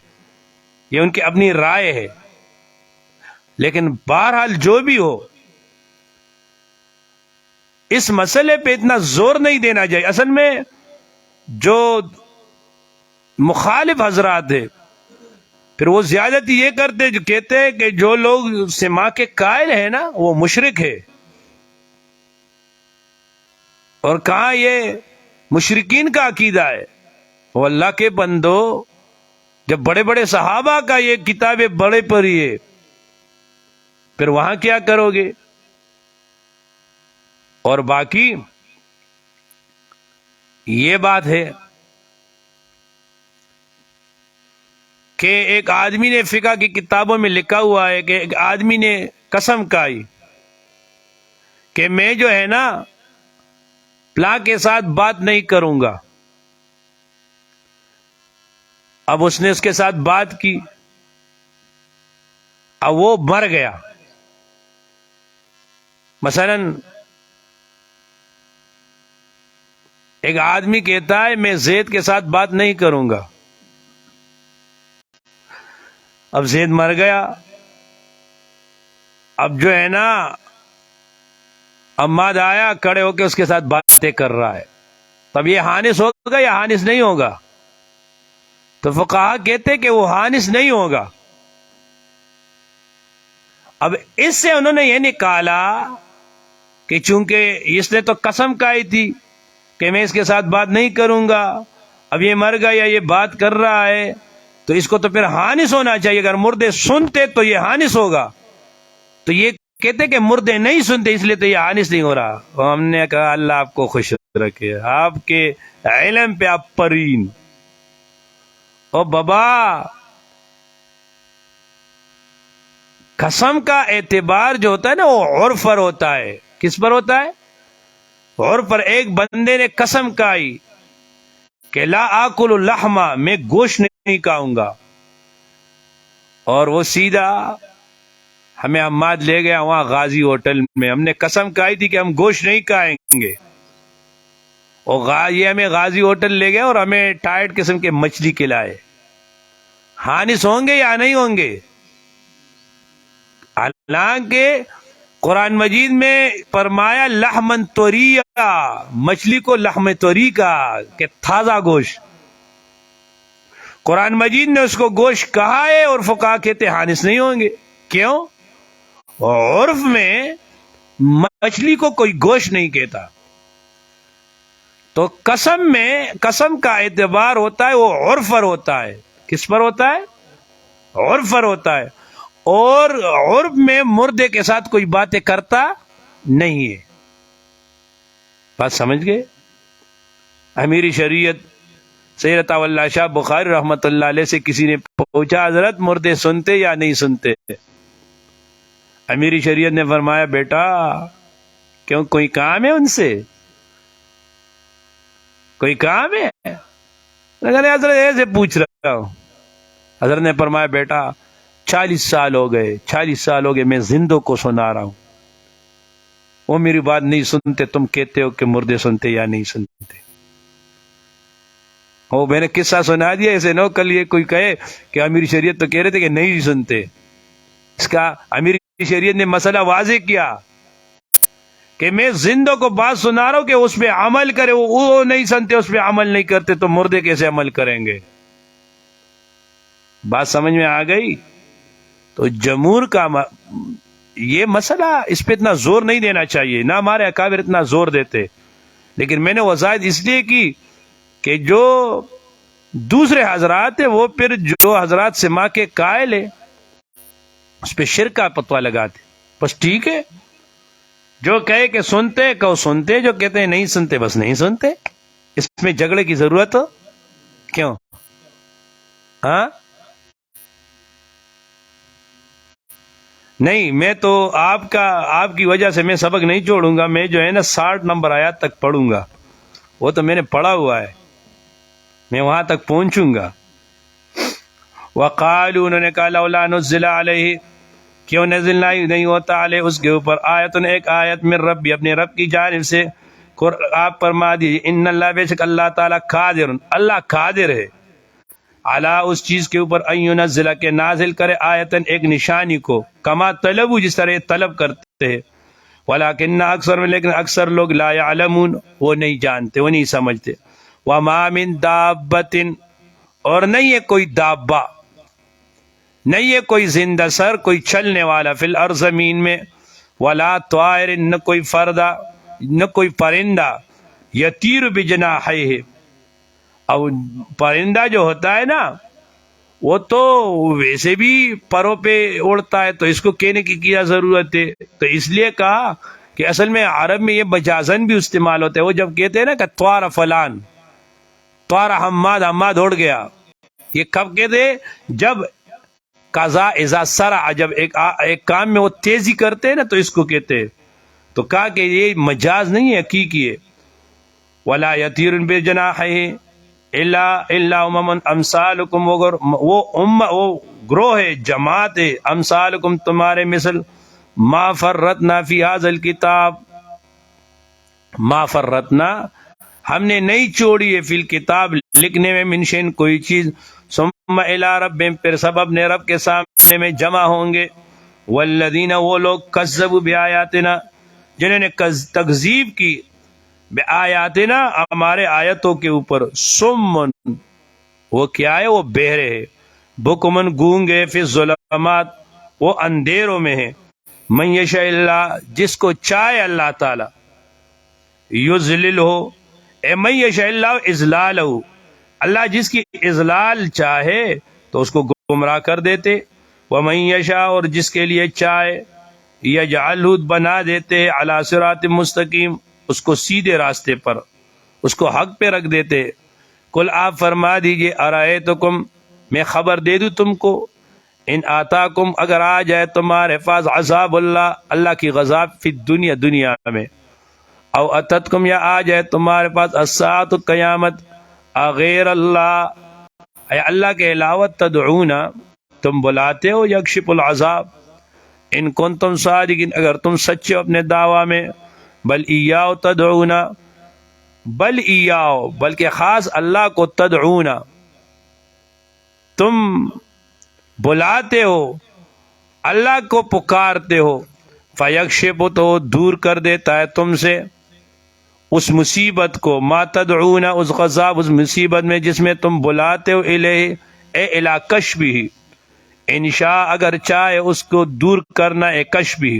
یہ ان کی اپنی رائے ہے. لیکن بہرحال جو بھی ہو اس مسئلے پہ اتنا زور نہیں دینا چاہیے. اصل میں جو مخالف حضرات ہے پھر وہ زیادتی یہ کرتے جو کہتے ہیں کہ جو لوگ سما کے قائل ہیں نا وہ مشرک ہے، اور کہاں یہ مشرکین کا عقیدہ ہے. وہ اللہ کے بندو، جب بڑے بڑے صحابہ کا یہ کتابیں بڑے پڑھی ہے پھر وہاں کیا کرو گے؟ اور باقی یہ بات ہے کہ ایک آدمی نے فقہ کی کتابوں میں لکھا ہوا ہے کہ ایک آدمی نے قسم کھائی کہ میں جو ہے نا فلاں کے ساتھ بات نہیں کروں گا. اب اس نے اس کے ساتھ بات کی، اب وہ مر گیا. مثلا ایک آدمی کہتا ہے میں زید کے ساتھ بات نہیں کروں گا، اب زید مر گیا، اب جو ہے نا اماد آیا کھڑے ہو کے اس کے ساتھ باتیں کر رہا ہے، تب یہ حانس ہوگا یا حانس نہیں ہوگا؟ تو فقہا کہتے کہ وہ حانس نہیں ہوگا. اب اس سے انہوں نے یہ نکالا کہ چونکہ اس نے تو قسم کھائی تھی کہ میں اس کے ساتھ بات نہیں کروں گا، اب یہ مر گیا یا یہ بات کر رہا ہے تو اس کو تو پھر حانس ہونا چاہیے. اگر مردے سنتے تو یہ حانس ہوگا. تو یہ کہتے کہ مردے نہیں سنتے اس لیے تو یہ حانس نہیں ہو رہا. ہم نے کہا اللہ آپ کو خوش رکھے، آپ کے علم پہ آپ پرین. او بابا قسم کا اعتبار جو ہوتا ہے نا وہ عرف پر ہوتا ہے. کس پر ہوتا ہے؟ عرف پر. ایک بندے نے قسم کھائی کہ لا آکل اللحم، میں گوشت نہیں کھاؤں گا، اور وہ سیدھا ہمیں حماد لے گیا وہاں غازی ہوٹل میں. ہم نے قسم کھائی تھی کہ ہم گوشت نہیں کھائیں گے، اور یہ ہمیں غازی ہوٹل لے گیا اور ہمیں ٹائٹ قسم کے مچھلی کھلائے. حانث ہوں گے یا نہیں ہوں گے؟ حالانکہ قرآن مجید میں فرمایا لحمن طریّا، مچھلی کو لحم طری کہا کہ تازہ گوشت. قرآن مجید نے اس کو گوشت کہا ہے اور فقہا کہتے حانث نہیں ہوں گے. کیوں؟ عرف میں مچھلی کو کوئی گوشت نہیں کہتا. تو قسم میں قسم کا اعتبار ہوتا ہے وہ عرف پر ہوتا ہے. کس پر ہوتا ہے؟ عرف پر ہوتا ہے. اور عرف میں مردے کے ساتھ کوئی باتیں کرتا نہیں ہے. بات سمجھ گئے؟ امیر شریعت سید عطا اللہ شاہ بخاری رحمت اللہ علیہ سے کسی نے پوچھا حضرت مردے سنتے یا نہیں سنتے؟ امیر شریعت نے فرمایا بیٹا کیوں کوئی کام ہے ان سے؟ کوئی کام ہے؟ حضرت ایسے پوچھ رہا ہوں. حضرت نے فرمایا بیٹا 40 سال ہو گئے میں زندوں کو سنا رہا ہوں، وہ میری بات نہیں سنتے. تم کہتے ہو کہ مردے سنتے یا نہیں سنتے. وہ میں نے قصہ سنا دیا ایسے نو کل یہ کوئی کہے کہ امیر شریعت تو کہہ رہے تھے کہ نہیں سنتے. اس کا امیر شریعت نے مسئلہ واضح کیا کہ میں زندوں کو بات سنا رہا ہوں کہ اس پہ عمل کرے. وہ نہیں سنتے، اس پہ عمل نہیں کرتے، تو مردے کیسے عمل کریں گے؟ بات سمجھ میں آ گئی؟ تو جمہور کا یہ مسئلہ اس پہ اتنا زور نہیں دینا چاہیے، نہ ہمارے اکابر اتنا زور دیتے. لیکن میں نے وضاحت اس لیے کی کہ جو دوسرے حضرات ہیں وہ پھر جو حضرات سما کے قائل ہیں اس پہ شرک کا فتویٰ لگاتے. بس ٹھیک ہے، جو کہے کہ سنتے کہو سنتے، جو کہتے ہیں نہیں سنتے بس نہیں سنتے. اس میں جھگڑے کی ضرورت ہو کیوں؟ ہاں نہیں، میں تو آپ کی وجہ سے میں سبق نہیں چھوڑوں گا. میں جو ہے نا 60 نمبر آیات تک پڑھوں گا، وہ تو میں نے پڑھا ہوا ہے، میں وہاں تک پہنچوں گا. وقالوا، انہوں نے کہا لولا نزل علیہ، کیوں نزل نہیں ہوتا علیہ اس کے اوپر آیتن ایک آیت من ربی، اپنے رب کی جانب سے. آپ فرما دیجیے ان اللہ، بے شک اللہ تعالیٰ قادر، اللہ قادر ہے علی اس چیز کے اوپر ان ينزل کے نازل کرے آیتن ایک نشانی کو، کما طلبو جس طرح طلب کرتے ہیں. ولیکن اکثر میں، لیکن اکثر لوگ لا يعلمون، وہ نہیں جانتے، وہ نہیں سمجھتے. وما من دابۃ، اور نہیں ہے کوئی دابہ، نہیں ہے کوئی زندہ سر، کوئی چلنے والا، فی الارض زمین میں. ولا طائر، نہ کوئی فردہ، نہ کوئی پرندہ، یطیر بجناحیہ، اور پرندہ جو ہوتا ہے نا وہ تو ویسے بھی پروں پہ اڑتا ہے، تو اس کو کہنے کی کیا ضرورت ہے؟ تو اس لیے کہا کہ اصل میں عرب میں یہ مجازن بھی استعمال ہوتا ہے. وہ جب کہتے ہیں نا کہ طار فلان، طار حماد اڑ گیا، یہ کب کہتے ہیں؟ جب قضا اذا سرع، جب ایک کام میں وہ تیزی کرتے ہیں نا تو اس کو کہتے ہیں. تو کہا کہ یہ مجاز نہیں ہے، حقیقی ہے. ولا یطیر بجناحیہ الا امم امثالکم، وہ گروہ ہے، جماعت ہے، امثالکم تمہارے مثل. ما فرطنا فی ھذا الکتاب، ما فرطنا ہم نے نہیں چھوڑی ہے، فی الکتاب لکھنے میں، من شیء کوئی چیز. ثم الی ربہم، پھر سب اپنے رب کے سامنے میں جمع ہوں گے. والذین، وہ لوگ کذبوا بآیاتنا، جنہوں نے تکذیب کی بآیاتنا، ہمارے آیتوں کے اوپر. سمن، وہ کیا ہے؟ وہ بہرے ہے. بکمن، گونگے، فی الظلمات، وہ اندھیروں میں ہے. من یشاء اللہ، جس کو چاہے اللہ تعالی، یضلل ہو، اے من یشاء اللہ اضلالہ، اللہ جس کی اضلال چاہے تو اس کو گمراہ کر دیتے. ومن یشاء، اور جس کے لیے چاہے، یجعلہ، بنا دیتے، علی صراط مستقیم، اس کو سیدھے راستے پر، اس کو حق پہ رکھ دیتے. قل، آپ فرما دیجئے، ارائیتکم، میں خبر دے دوں تم کو، ان آتاکم اگر آ جائے تمہارے پاس عذاب اللہ، اللہ کی غضب فی الدنیا دنیا میں، او اتتکم یا آ جائے تمہارے پاس الساعۃ قیامت، اغیر اللہ اے اللہ کے علاوہ تدعونا تم بلاتے ہو یکشف العذاب، ان کنتم صادقین اگر تم سچے ہو اپنے دعویٰ میں، بل ایاہ تدعونا، بل ایاہ بلکہ خاص اللہ کو تدعونا تم بلاتے ہو، اللہ کو پکارتے ہو، فیکشف تو دور کر دیتا ہے تم سے اس مصیبت کو، ما تدعونا اس غضب اس مصیبت میں جس میں تم بلاتے ہو، الیہ اے الی کشفہ، انشاء اگر چاہے اس کو دور کرنا اے کشفہ،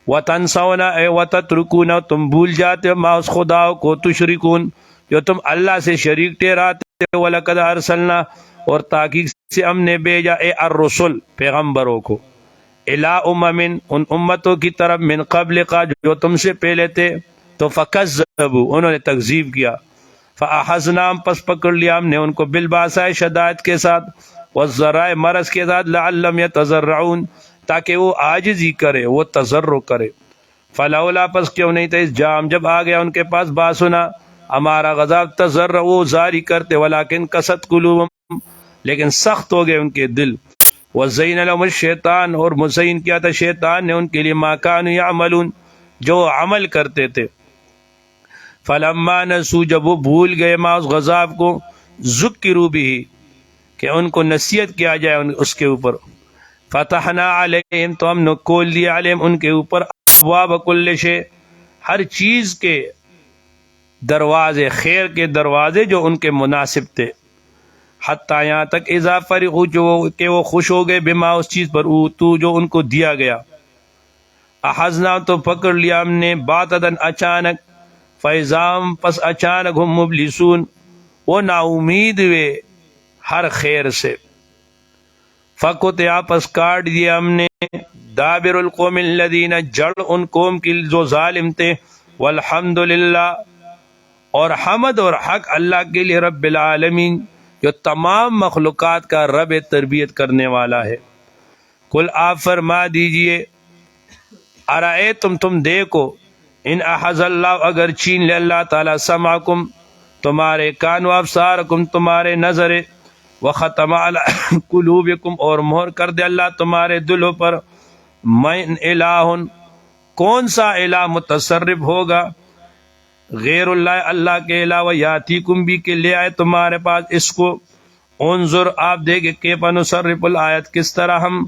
وتنسونا اے وتترکونا تم بھول جاتے ہو، ما اس خدا کو تشرکون جو تم اللہ سے شریک ٹھہراتے ہو، وَلَقَدْ أَرْسَلْنَا اور تحقیق سے ہم نے بھیجا اے الرسل پیغمبروں کو، الی امم ان امتوں کی طرف، من قبل کا جو تم سے پہلے تھے، تو فکذبوا انہوں نے تکذیب کیا، فاخذناہم پس پکڑ لیا ہم نے ان کو، بالباساء شدائد کے ساتھ، والضراء مرض کے ساتھ، لعلہم یتضرعون تاکہ وہ عاجزی کرے وہ تضرع کرے، فلولا پس کیوں نہیں تھا اس جام جب آ گیا ان کے پاس باسنا ہمارا غضب، تضرعوا زاری کرتے، ولکن قست قلوبہم لیکن سخت ہو گئے ان کے دل، وزین لهم الشیطان اور مزین کیا تھا شیطان نے ان کے لیے، ما کانوا یعملون جو عمل کرتے تھے، فلما نسوا جب وہ بھول گئے ما اس غضب کو، ذکروا به کہ ان کو نصیحت کیا جائے اس کے اوپر، فتحنا علیہم تو ہم نے کھول دیا علیہم ان کے اوپر، ابواب کل شیء ہر چیز کے دروازے، خیر کے دروازے جو ان کے مناسب تھے، حتیٰ یہاں تک اذا فرحوا جو کہ وہ خوش ہو گئے، بما اس چیز پر اوتوا جو ان کو دیا گیا، اخذنا تو پکڑ لیا ہم نے، باتدن اچانک، فیضام پس اچانک ہم مبلسون وہ نا امید ہوئے ہر خیر سے، فقطع پس کاٹ دیا ہم نے، دابر القوم الذین جڑ ان قوم کی جو ظالم تھے، والحمد للہ اور حمد اور حق اللہ کے لیے، رب العالمین جو تمام مخلوقات کا رب تربیت کرنے والا ہے۔ قل آپ فرما دیجئے، ارائیتم تم دیکھو، ان اخذ اللہ اگر چھین لے اللہ تعالی سمعکم تمہارے کان، و ابصارکم تمہارے نظر، وختم علی قلوبکم اور مہر کر دے اللہ تمہارے دلوں پر، من الہ کون سا الہ متصرف ہوگا غیر اللہ اللہ کے علاوہ، یاتیکم بھی کہ لے آئے تمہارے پاس اس کو، انظر آپ دیکھیں کیف نصرف الآیت کس طرح ہم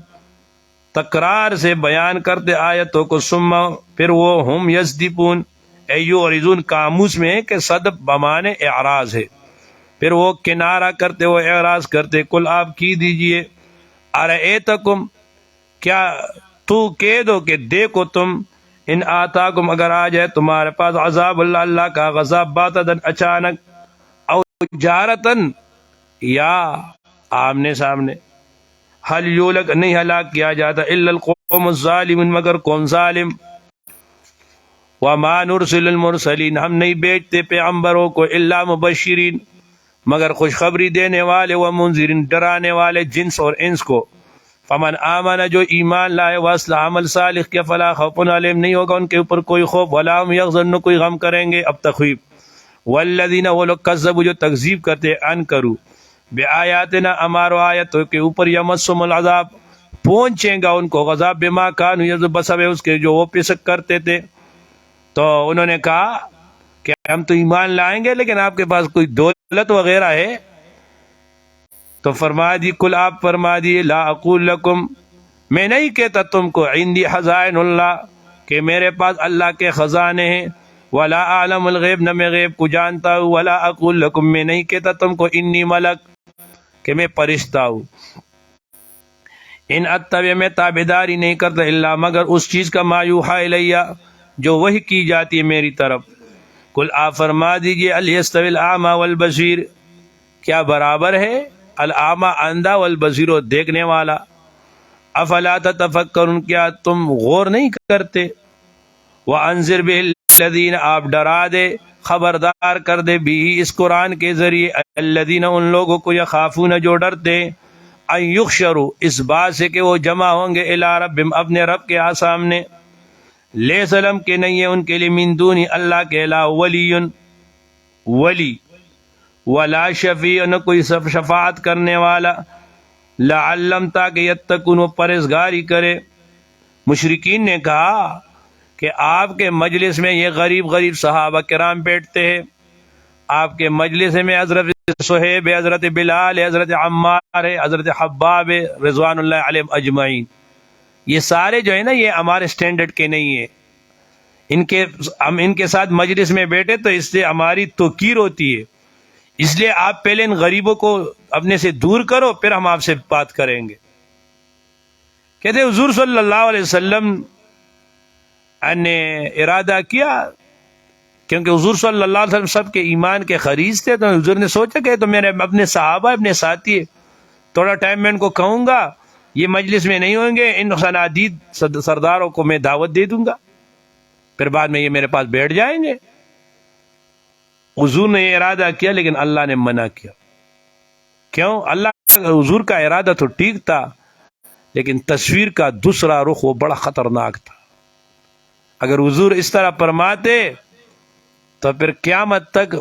تکرار سے بیان کرتے آیتوں کو، ثم پھر وہ ہم یصدفون یعرضون قاموس میں ہے کہ صدف بمانے اعراض ہے، پھر وہ کنارہ کرتے وہ اعراض کرتے، کل آپ کی دیجئے، ارائیتکم کیا تو کہہ دو کہ دیکھو تم، ان آتاکم اگر آ جائے تمہارے پاس عذاب اللہ اللہ کا غضب، باتدن اچانک، او جارتن یا آمنے سامنے، حل یولک نہیں ہلاک کیا جاتا، الا القوم الظالمون مگر قوم ظالم، وما نرسل المرسلین ہم نہیں بیچتے پیغمبروں کو، الا مبشرین مگر خوشخبری دینے والے، ومنذرین ڈرانے والے جنس اور انس کو، فمن آمن جو ایمان لائے، واصلح عمل صالح کیا، فلا خوف علیہم نہیں ہوگا ان کے اوپر کوئی خوف، ولا هم یحزنون کوئی غم کریں گے، اب تخویف، والذین وہ لوگ کذبوا جو تکذیب کرتے انکروا بآیاتنا ہمارو آیتوں کے اوپر، یمسهم العذاب پہنچیں گا ان کو غضب، بما کانوا یظلمون بسبب اس کے جو وہ پسک کرتے تھے، تو انہوں نے کہا کہ ہم تو ایمان لائیں گے لیکن آپ کے پاس کوئی دولت وغیرہ ہے، تو فرما دی کل آپ فرما دیے، لا اقول لکم میں نہیں کہتا تم کو، عندی خزائن اللہ کہ میرے پاس اللہ کے خزانے ہیں، ولا اعلم الغیب نہ میں غیب کو جانتا ہوں، ولا اقول لکم میں نہیں کہتا تم کو انی ملک کہ میں فرشتہ ہوں، ان اتبع میں تابعداری نہیں کرتا الا مگر اس چیز کا، ما یوحی الیہ جو وحی کی جاتی ہے میری طرف، کل آپ فرما دیجئے، هل یستوی الاعمی والبصیر کیا برابر ہے الاعمی اندھا، والبصیر دیکھنے والا، افلا تتفکرون کیا تم غور نہیں کرتے، وانذر به الذین آپ ڈرا دے خبردار کر دے بھی اس قرآن کے ذریعے، الذین ان لوگوں کو یخافون جو ڈرتے، ان یحشروا، اس بات سے کہ وہ جمع ہوں گے الی ربہم، اپنے رب کے سامنے، لیس لہم کہ نہیں ہے ان کے لیے من دونہ اللہ کے علاوہ ولی ولا شفیع، نہ کوئی شفاعت کرنے والا، لعلم تاکہ یتقون وہ پرہیزگاری کرے۔ مشرکین نے کہا کہ آپ کے مجلس میں یہ غریب غریب صحابہ کرام بیٹھتے ہیں، آپ کے مجلس میں حضرت صہیب ہے، حضرت بلال ہے، حضرت عمار ہے، حضرت حباب ہے، رضوان اللہ علیہم اجمعین، یہ سارے جو ہے نا یہ ہمارے سٹینڈرڈ کے نہیں ہیں، ہم ان کے ساتھ مجلس میں بیٹھے تو اس سے ہماری توقیر ہوتی ہے، اس لیے آپ پہلے ان غریبوں کو اپنے سے دور کرو پھر ہم آپ سے بات کریں گے۔ کہتے حضور صلی اللہ علیہ وسلم نے ارادہ کیا، کیونکہ حضور صلی اللہ علیہ وسلم سب کے ایمان کے خریز تھے، تو حضور نے سوچا کہ تو میرے اپنے صحابہ اپنے ساتھی، تھوڑا ٹائم میں ان کو کہوں گا، یہ مجلس میں نہیں ہوں گے، ان صنادید سرداروں کو میں دعوت دے دوں گا، پھر بعد میں یہ میرے پاس بیٹھ جائیں گے۔ حضور نے یہ ارادہ کیا لیکن اللہ نے منع کیا۔ کیوں؟ اللہ حضور کا ارادہ تو ٹھیک تھا لیکن تصویر کا دوسرا رخ وہ بڑا خطرناک تھا۔ اگر حضور اس طرح فرماتے تو پھر قیامت تک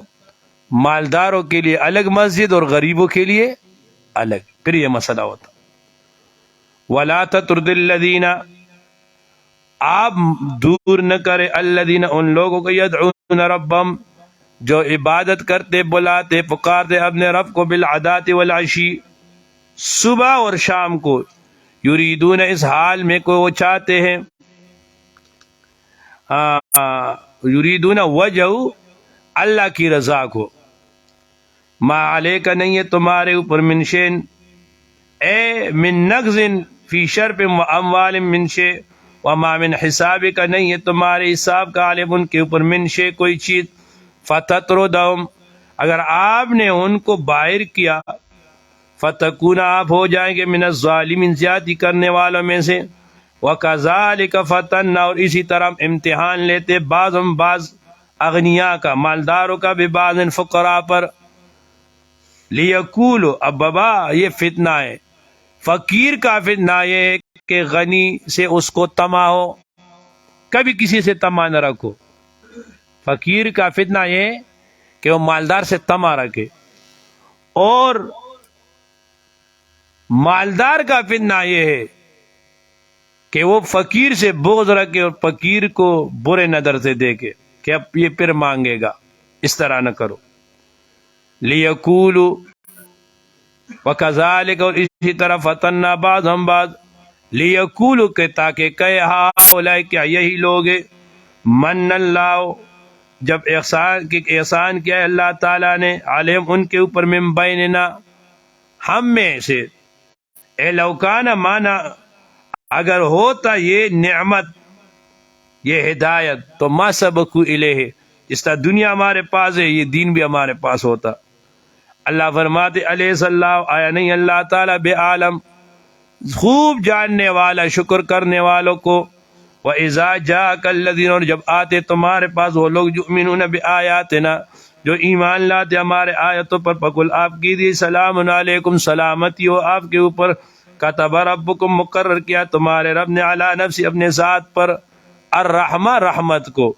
مالداروں کے لیے الگ مسجد اور غریبوں کے لیے الگ، پھر یہ مسئلہ ہوتا۔ وَلَا تَطْرُدِ الَّذِينَ، آپ دور نہ کرے الذین ان لوگوں کو یدعون ربهم جو عبادت کرتے بلاتے پکارتے اپنے رب کو بالعدات والعشی، صبح اور شام کو، یریدون اس حال میں کو وہ چاہتے ہیں، یریدون وجہ اللہ کی رضا کو، ما علیک نہیں ہے تمہارے اوپر من شین اے من نغز فی شرب و اموال من شے، وما من حساب کا نہیں ہے تمہارے حساب کا عالم ان کے اوپر من شے کوئی چیز، فتطردہم اگر آپ نے ان کو باہر کیا، فتکون آپ ہو جائیں گے من الظالمین زیادتی کرنے والوں میں سے، وکذالک فتننا اور اسی طرح امتحان لیتے بعض اغنیاء کا مالداروں کا ببعض فقراء پر، لیقولوا اب بابا یہ فتنہ ہے، فقیر کا فتنہ یہ ہے کہ غنی سے اس کو طمع ہو، کبھی کسی سے طمع نہ رکھو، فقیر کا فتنہ یہ ہے کہ وہ مالدار سے طمع رکھے، اور مالدار کا فتنہ یہ ہے کہ وہ فقیر سے بغض رکھے اور فقیر کو برے نظر سے دیکھے کہ اب یہ پھر مانگے گا، اس طرح نہ کرو۔ لیقولوا وکذالک اور اسی طرح فتننا بعضهم بعض، لیقولوا کہ تاکہ کہے ہؤلاء کیا یہی لوگ ہیں، من اللہ جب احسان کیا ہے اللہ تعالیٰ نے علیہم ان کے اوپر من بیننا ہم میں سے، اے لوکانہ مانا اگر ہوتا یہ نعمت یہ ہدایت تو ما سبقوا الیہ، جس طرح دنیا ہمارے پاس ہے یہ دین بھی ہمارے پاس ہوتا۔ اللہ فرماتے الیس اللہ آیا نہیں اللہ تعالیٰ بے عالم خوب جاننے والا شکر کرنے والوں کو، وَإِذَا جَاءَكَ الَّذِينَ اور جب آتے تمہارے پاس وہ لوگ یؤمنون بآیاتنا جو ایمان لاتے ہمارے آیتوں پر، فقل آپ کیجیے سلام علیکم سلامتی ہو آپ کے اوپر، کتب ربکم مقرر کیا تمہارے رب نے علی نفسی اپنے ذات پر، الرحمہ رحمت کو،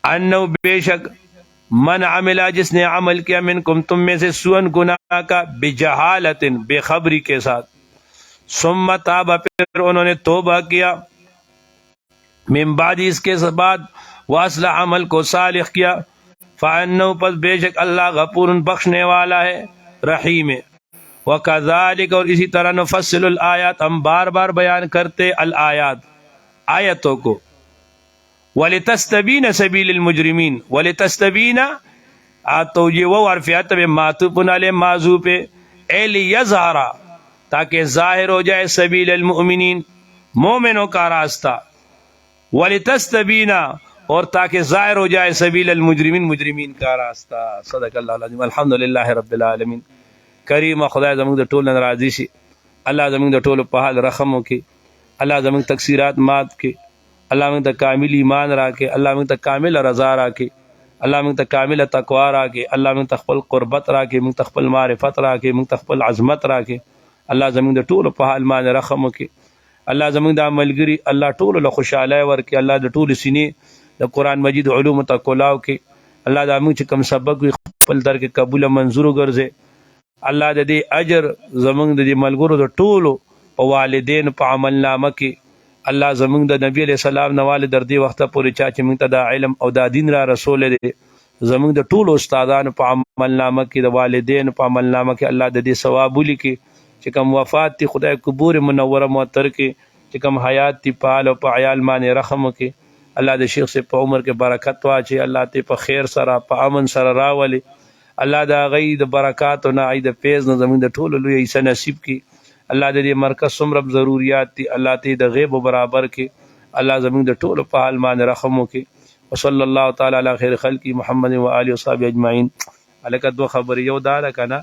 انہو بے شک من عملہ جس نے عمل کیا منکم تم میں سے سوءن گناہ کا، بجہالت بے خبری کے ساتھ، ثم تاب پھر انہوں نے توبہ کیا، من بعد اس کے بعد واصلح عمل کو صالح کیا، فانہ پس بے شک اللہ غفور بخشنے والا ہے رحیم ہے، وکذالک اور اسی طرح نفصل الآیات ہم بار بار بیان کرتے الآیات آیتوں کو، وَلِتَسْتَبِينَ سَبِيلِ الْمُجْرِمِينَ وَلِتَسْتَبِينَ تو یہ وہ عرفیات میں معطوف علیہ موضوع پہ، اے لِيَظْهَرَ تاکہ ظاہر ہو جائے سبیل المؤمنین مومنوں کا راستہ، وَلِتَسْتَبِينَ اور تاکہ ظاہر ہو جائے سبیل المجرمین مجرمین کا راستہ۔ صدق اللہ العظیم۔ الحمدللہ رب العالمین۔ کریم خدای زمونږ د ټولو نه راضي شي، الله زمونږ د ټولو په حال رحم وکړي، الله زمونږ تقصیرات مات کړي، الله موږ ته کامل ایمان راکړي، الله موږ ته کامل رضا راکړي، الله موږ ته کامله تقوا راکړي، الله موږ ته خپل قربت راکړي، موږ ته خپل معرفت راکړي، موږ ته خپل عظمت راکړي. الله زموږ د ټولو په حال باندې رحم وکړي. الله زموږ د ملګري الله ټولو له خوشحالۍ ورکړي. الله د ټولو سینې د قرآن مجید علومو ته کولاو کړي. الله دا موږ چې کوم سبق وي خپل در کې قبول منظور وګرځي. الله د دې اجر زموږ د دې ملګرو د ټولو په والدین په عمل نامه کې الله زموږ د نبی علیہ السلام نواله در دې وخته پورې چا چې موږ ته د علم او د دین را رسول دي زموږ د ټولو استادانو په عمل نامه کې د والدین په عمل نامه کې الله د دې ثواب ولیکي. چې کوم وفات تی خدای قبور منوره معطر کې، چې کوم حیات تی پال او په عیال باندې رحم وکي. الله د شیخ سے په عمر کې برکت واچي، الله ته په خیر سره په امن سره راولي. الله دا غي د برکات او نه د فیض نه زموږ د ټولو لوی ایسه نصیب کی. الله د دې مرکز څومره ضرورت دي الله ته د غیب برابر کې. الله زموږ د ټولو په حال باندې رحم وکي. وصلی الله تعالی علی خیر خلق محمد و آله و صحبه اجمعین. الکه دو خبر یو دا کنه